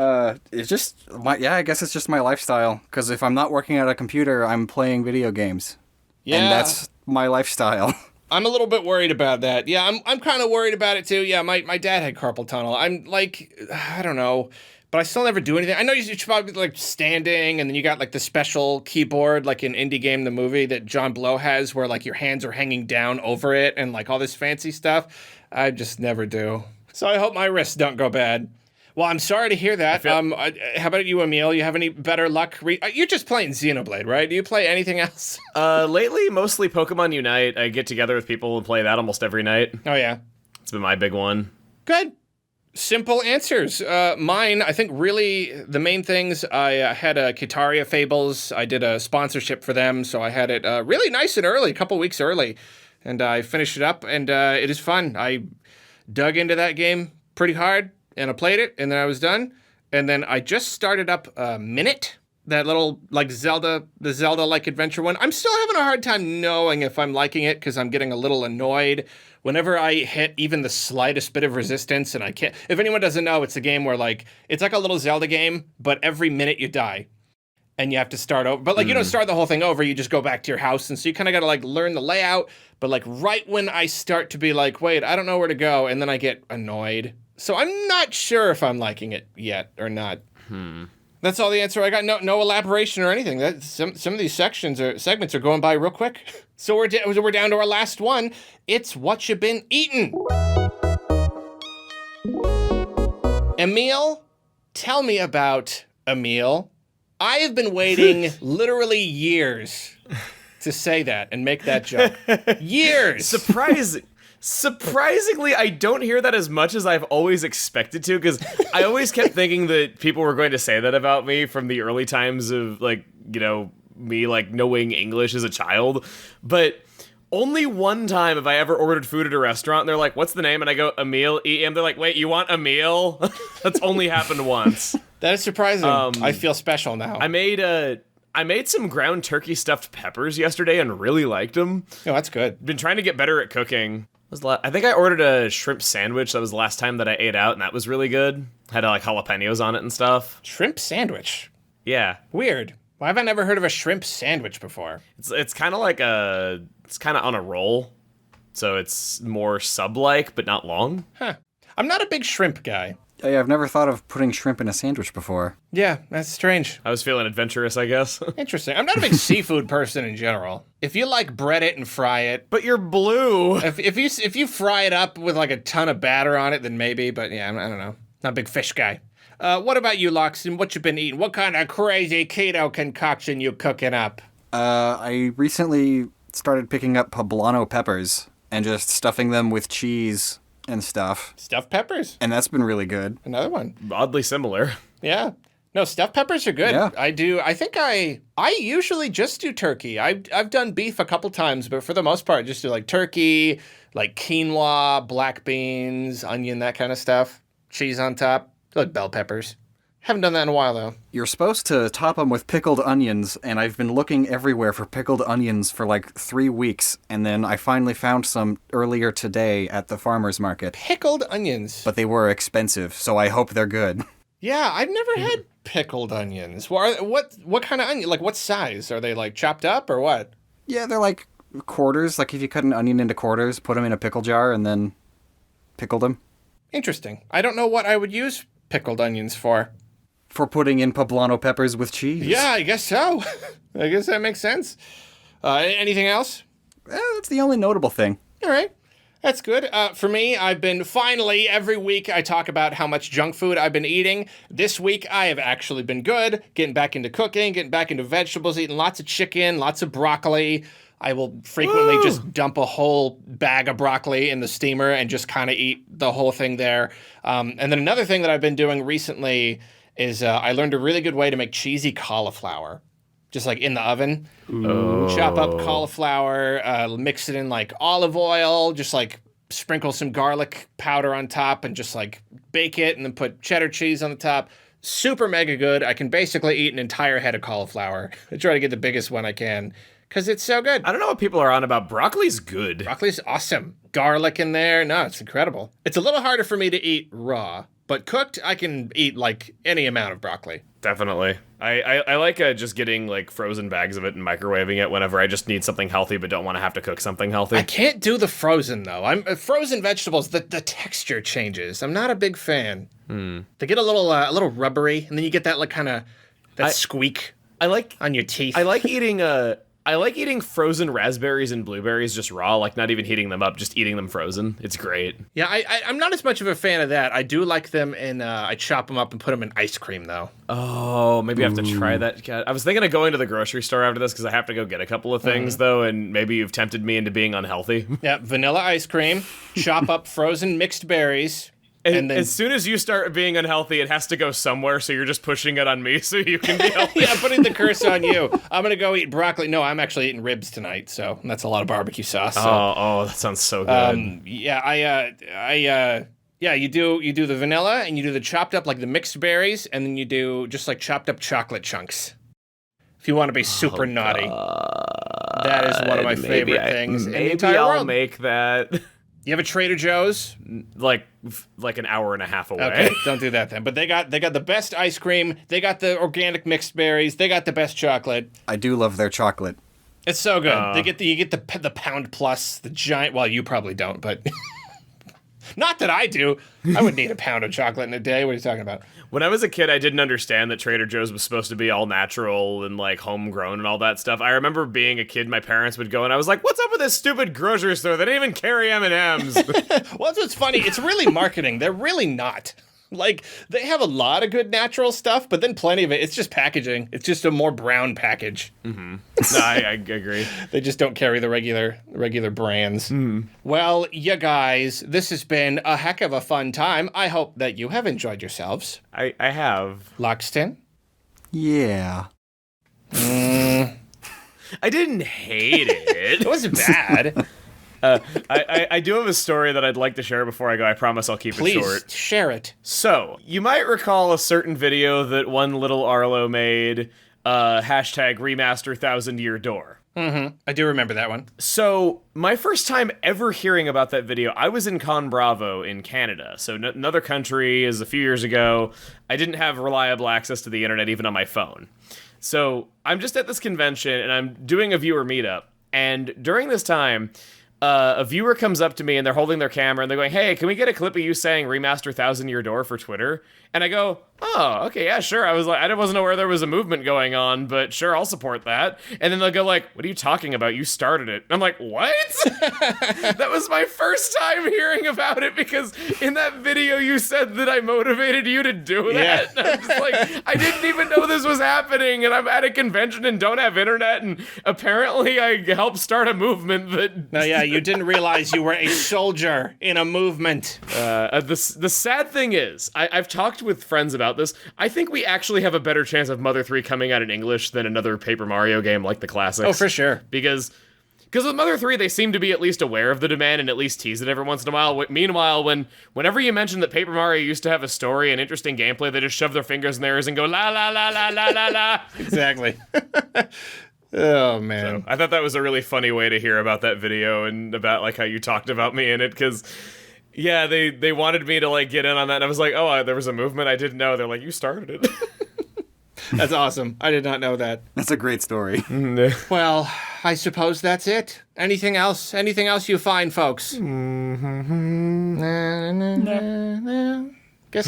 It's just I guess it's just my lifestyle. Because if I'm not working at a computer, I'm playing video games. Yeah. And that's my lifestyle. I'm a little bit worried about that. Yeah, I'm kind of worried about it too. Yeah, my dad had carpal tunnel. I'm like, I don't know, but I still never do anything. I know you should probably be like standing, and then you got like the special keyboard, like in Indie Game the movie that John Blow has, where like your hands are hanging down over it and like all this fancy stuff. I just never do. So I hope my wrists don't go bad. Well, I'm sorry to hear that. How about you, Emil? You have any better luck? You're just playing Xenoblade, right? Do you play anything else? Lately, mostly Pokemon Unite. I get together with people and play that almost every night. Oh yeah. It's been my big one. Good. Simple answers. Mine, I think really the main things, I had Kitaria Fables. I did a sponsorship for them, so I had it really nice and early, a couple weeks early. And I finished it up, and it is fun. I dug into that game pretty hard, and I played it, and then I was done. And then I just started up Minute, that little like the Zelda-like adventure one. I'm still having a hard time knowing if I'm liking it because I'm getting a little annoyed whenever I hit even the slightest bit of resistance, and I can't. If anyone doesn't know, it's a game where like it's like a little Zelda game, but every minute you die, and you have to start over. But like you don't start the whole thing over; you just go back to your house, and so you kind of got to like learn the layout. But like right when I start to be like, wait, I don't know where to go, and then I get annoyed. So I'm not sure if I'm liking it yet or not. That's all the answer I got. No elaboration or anything. That some of these segments are going by real quick. So we're down to our last one. It's what you been eating. Emil, tell me about Emil. I have been waiting literally years to say that and make that joke. Years. Surprisingly, I don't hear that as much as I've always expected to, because I always kept thinking that people were going to say that about me from the early times of, like, you know, me, like, knowing English as a child. But only one time have I ever ordered food at a restaurant, and they're like, what's the name? And I go, Emil, E-M. They're like, wait, you want a meal? That's only happened once. That is surprising. I feel special now. I made some ground turkey stuffed peppers yesterday and really liked them. Oh, that's good. Been trying to get better at cooking. I think I ordered a shrimp sandwich. That was the last time that I ate out, and that was really good. Had like jalapenos on it and stuff. Shrimp sandwich. Yeah, Weird. Why have I never heard of a shrimp sandwich before? it's kind of like it's kind of on a roll. so it's more sub-like, but not long. Huh. I'm not a big shrimp guy. Hey, I've never thought of putting shrimp in a sandwich before. Yeah, that's strange. I was feeling adventurous, I guess. Interesting. I'm not a big seafood person in general. If you like bread it and fry it, But you're blue. if you fry it up with like a ton of batter on it, then maybe. But yeah, I don't know. Not a big fish guy. What about you, Lockstin? What you been eating? What kind of crazy keto concoction you cooking up? I recently started picking up poblano peppers and just stuffing them with cheese and stuff. Stuffed peppers. And that's been really good. Another one. Oddly similar. Yeah. No, stuffed peppers are good. Yeah. I do. I think I usually just do turkey. I've done beef a couple times, but for the most part, just do like turkey, like quinoa, black beans, onion, that kind of stuff. Cheese on top. Like bell peppers. Haven't done that in a while, though. You're supposed to top them with pickled onions, and I've been looking everywhere for pickled onions for like 3 weeks, and then I finally found some earlier today at the farmer's market. Pickled onions. But they were expensive, so I hope they're good. Yeah, I've never had pickled onions. What kind of onion? Like, what size? Are they, like, chopped up or what? Yeah, they're like quarters. Like if you cut an onion into quarters, put them in a pickle jar, and then pickle them. Interesting. I don't know what I would use pickled onions for. For putting in poblano peppers with cheese. Yeah, I guess so. I guess that makes sense. Anything else? That's the only notable thing. All right. That's good. For me, I've been finally, every week I talk about how much junk food I've been eating. This week, I have actually been good, getting back into cooking, getting back into vegetables, eating lots of chicken, lots of broccoli. I will frequently just dump a whole bag of broccoli in the steamer and just kind of eat the whole thing there. And then another thing that I've been doing recently is I learned a really good way to make cheesy cauliflower. Just like in the oven. Ooh. Chop up cauliflower, mix it in like olive oil, just like sprinkle some garlic powder on top and just like bake it and then put cheddar cheese on the top. Super mega good. I can basically eat an entire head of cauliflower. I try to get the biggest one I can because it's so good. I don't know what people are on about. Broccoli's good. Broccoli's awesome. Garlic in there. No, it's incredible. It's a little harder for me to eat raw, but cooked, I can eat like any amount of broccoli. Definitely. I like just getting like frozen bags of it and microwaving it whenever I just need something healthy but don't want to have to cook something healthy. I can't do the frozen though. I'm frozen vegetables. The texture changes. I'm not a big fan. They get a little rubbery, and then you get that like kind of squeak. I like on your teeth. I like eating frozen raspberries and blueberries just raw, like not even heating them up, just eating them frozen. It's great. Yeah, I'm not as much of a fan of that. I do like them in, I chop them up and put them in ice cream, though. Oh, maybe I have to try that. God, I was thinking of going to the grocery store after this because I have to go get a couple of things, though, and maybe you've tempted me into being unhealthy. Yeah, vanilla ice cream, chop up frozen mixed berries. And then, as soon as you start being unhealthy, it has to go somewhere, so you're just pushing it on me so you can be healthy. Yeah, putting the curse on you. I'm going to go eat broccoli. No, I'm actually eating ribs tonight, so that's a lot of barbecue sauce. So. Oh, that sounds so good. Yeah, you do the vanilla, and you do the chopped up, like the mixed berries, and then you do just like chopped up chocolate chunks. If you want to be super naughty. That is one of my favorite things in the entire world. I'll make that. You have a Trader Joe's? Like an hour and a half away. Okay, don't do that then. But they got the best ice cream. They got the organic mixed berries. They got the best chocolate. I do love their chocolate. It's so good. You get the pound plus, the giant. Well, you probably don't, but not that I do. I would need a pound of chocolate in a day. What are you talking about? When I was a kid, I didn't understand that Trader Joe's was supposed to be all natural and like homegrown and all that stuff. I remember being a kid, my parents would go, and I was like, "What's up with this stupid grocery store? They didn't even carry M&Ms." Well, that's what's funny. It's really marketing. They're really not. Like, they have a lot of good natural stuff, but then plenty of it's just packaging. It's just a more brown package. Mm-hmm. No, I agree. They just don't carry the regular brands. Well, you guys, this has been a heck of a fun time. I hope that you have enjoyed yourselves. I have. Lockstin? Yeah. I didn't hate it. It wasn't bad. I do have a story that I'd like to share before I go. I promise I'll keep it short. Please, share it. So, you might recall a certain video that one little Arlo made, hashtag remaster 1,000-year door. Mm-hmm. I do remember that one. So, my first time ever hearing about that video, I was in Con Bravo in Canada. So, another country is a few years ago. I didn't have reliable access to the internet even on my phone. So, I'm just at this convention, and I'm doing a viewer meetup. And during this time, a viewer comes up to me and they're holding their camera and they're going, "Hey, can we get a clip of you saying remaster Thousand Year Door for Twitter?" And I go, "Oh, okay, yeah, sure." I was like, I wasn't aware there was a movement going on, but sure, I'll support that. And then they'll go like, "What are you talking about? You started it." And I'm like, "What?" That was my first time hearing about it, because in that video you said that I motivated you to do that. Yeah. And I'm just like, I didn't even know this was happening, and I'm at a convention and don't have internet, and apparently I helped start a movement that... No, yeah, you didn't realize you were a soldier in a movement. The sad thing is, I've talked with friends about this. I think we actually have a better chance of Mother 3 coming out in English than another Paper Mario game like the classics. Oh, for sure. Because with Mother 3, they seem to be at least aware of the demand and at least tease it every once in a while. Meanwhile, whenever you mention that Paper Mario used to have a story and interesting gameplay, they just shove their fingers in theirs and go, la, la, la, la, la, la, la. Exactly. Oh, man. So, I thought that was a really funny way to hear about that video and about, like, how you talked about me in it, because... Yeah, they wanted me to, like, get in on that, and I was like, oh, there was a movement I didn't know. They're like, you started it. That's awesome. I did not know that. That's a great story. Well, I suppose that's it. Anything else? Anything else you find, folks? Guess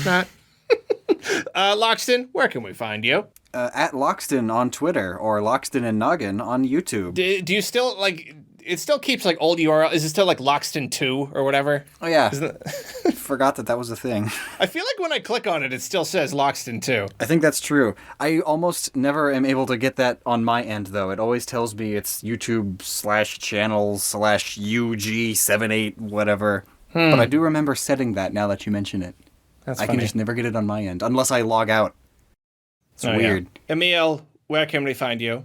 not. Lockstin, where can we find you? At Lockstin on Twitter, or Lockstin and Noggin on YouTube. Do you still, like... It still keeps, like, old URL. Is it still, like, Lockstin 2 or whatever? Oh, yeah. Isn't Forgot that was a thing. I feel like when I click on it, it still says Lockstin 2. I think that's true. I almost never am able to get that on my end, though. It always tells me it's YouTube/channels/UG78 whatever. But I do remember setting that now that you mention it. That's I funny. can just never get it on my end, unless I log out. It's weird. Yeah. Emil, where can we find you?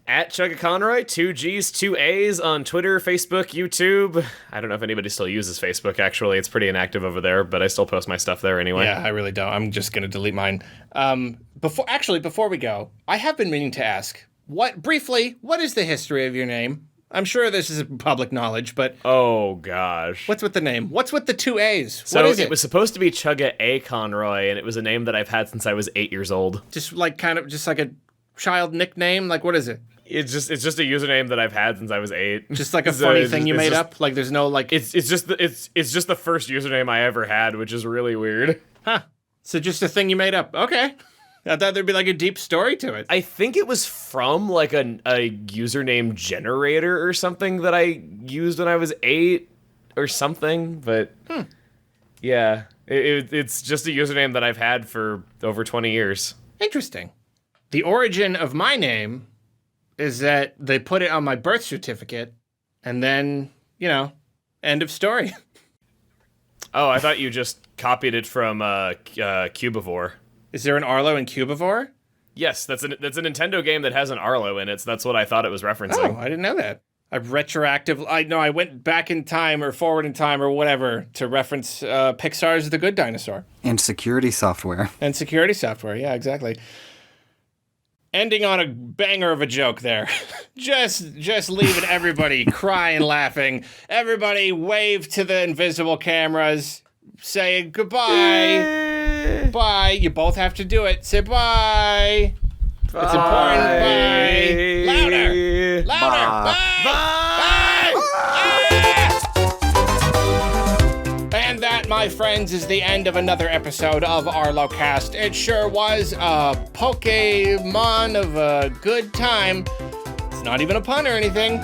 At Chuggaaconroy, 2 G's, 2 A's on Twitter, Facebook, YouTube. I don't know if anybody still uses Facebook, actually. It's pretty inactive over there, but I still post my stuff there anyway. Yeah, I really don't. I'm just going to delete mine. Before we go, I have been meaning to ask, what is the history of your name? I'm sure this is public knowledge, but... Oh, gosh. What's with the name? What's with the 2 A's? So what is it was supposed to be Chuggaaconroy, and it was a name that I've had since I was 8 years old. Just like a child nickname? Like, what is it? It's just a username that I've had since I was 8. Just like a funny thing you made up? Like there's no like... It's just the first username I ever had, which is really weird. Huh. So just a thing you made up. Okay. I thought there'd be like a deep story to it. I think it was from like a username generator or something that I used when I was 8 or something, but yeah, it's just a username that I've had for over 20 years. Interesting. The origin of my name is that they put it on my birth certificate, and then, end of story. Oh, I thought you just copied it from Cubivore. Is there an Arlo in Cubivore? Yes, that's a Nintendo game that has an Arlo in it, so that's what I thought it was referencing. Oh, I didn't know that. I went back in time or forward in time or whatever to reference Pixar's The Good Dinosaur. And security software. And security software, yeah, exactly. Ending on a banger of a joke there. just leaving everybody crying, laughing. Everybody wave to the invisible cameras. Say goodbye. Bye. You both have to do it. Say bye. It's important. Bye. Louder. Bye. Bye. And that, my friends, is the end of another episode of Arlocast. It sure was a Pokemon of a good time. It's not even a pun or anything.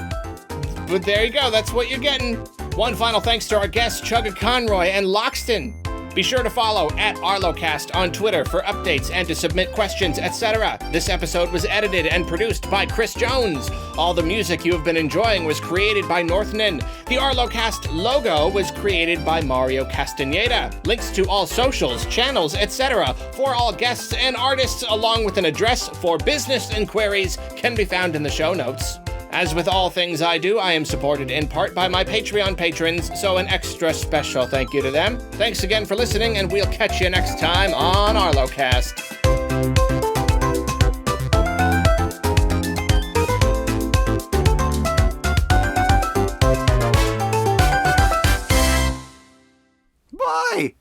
But there you go, that's what you're getting. One final thanks to our guests, Chuggaaconroy and Lockstin. Be sure to follow at Arlocast on Twitter for updates and to submit questions, etc. This episode was edited and produced by Chris Jones. All the music you have been enjoying was created by Northnan. The Arlocast logo was created by Mario Castañeda. Links to all socials, channels, etc. for all guests and artists, along with an address for business inquiries, can be found in the show notes. As with all things I do, I am supported in part by my Patreon patrons, so an extra special thank you to them. Thanks again for listening, and we'll catch you next time on Arlocast. Bye!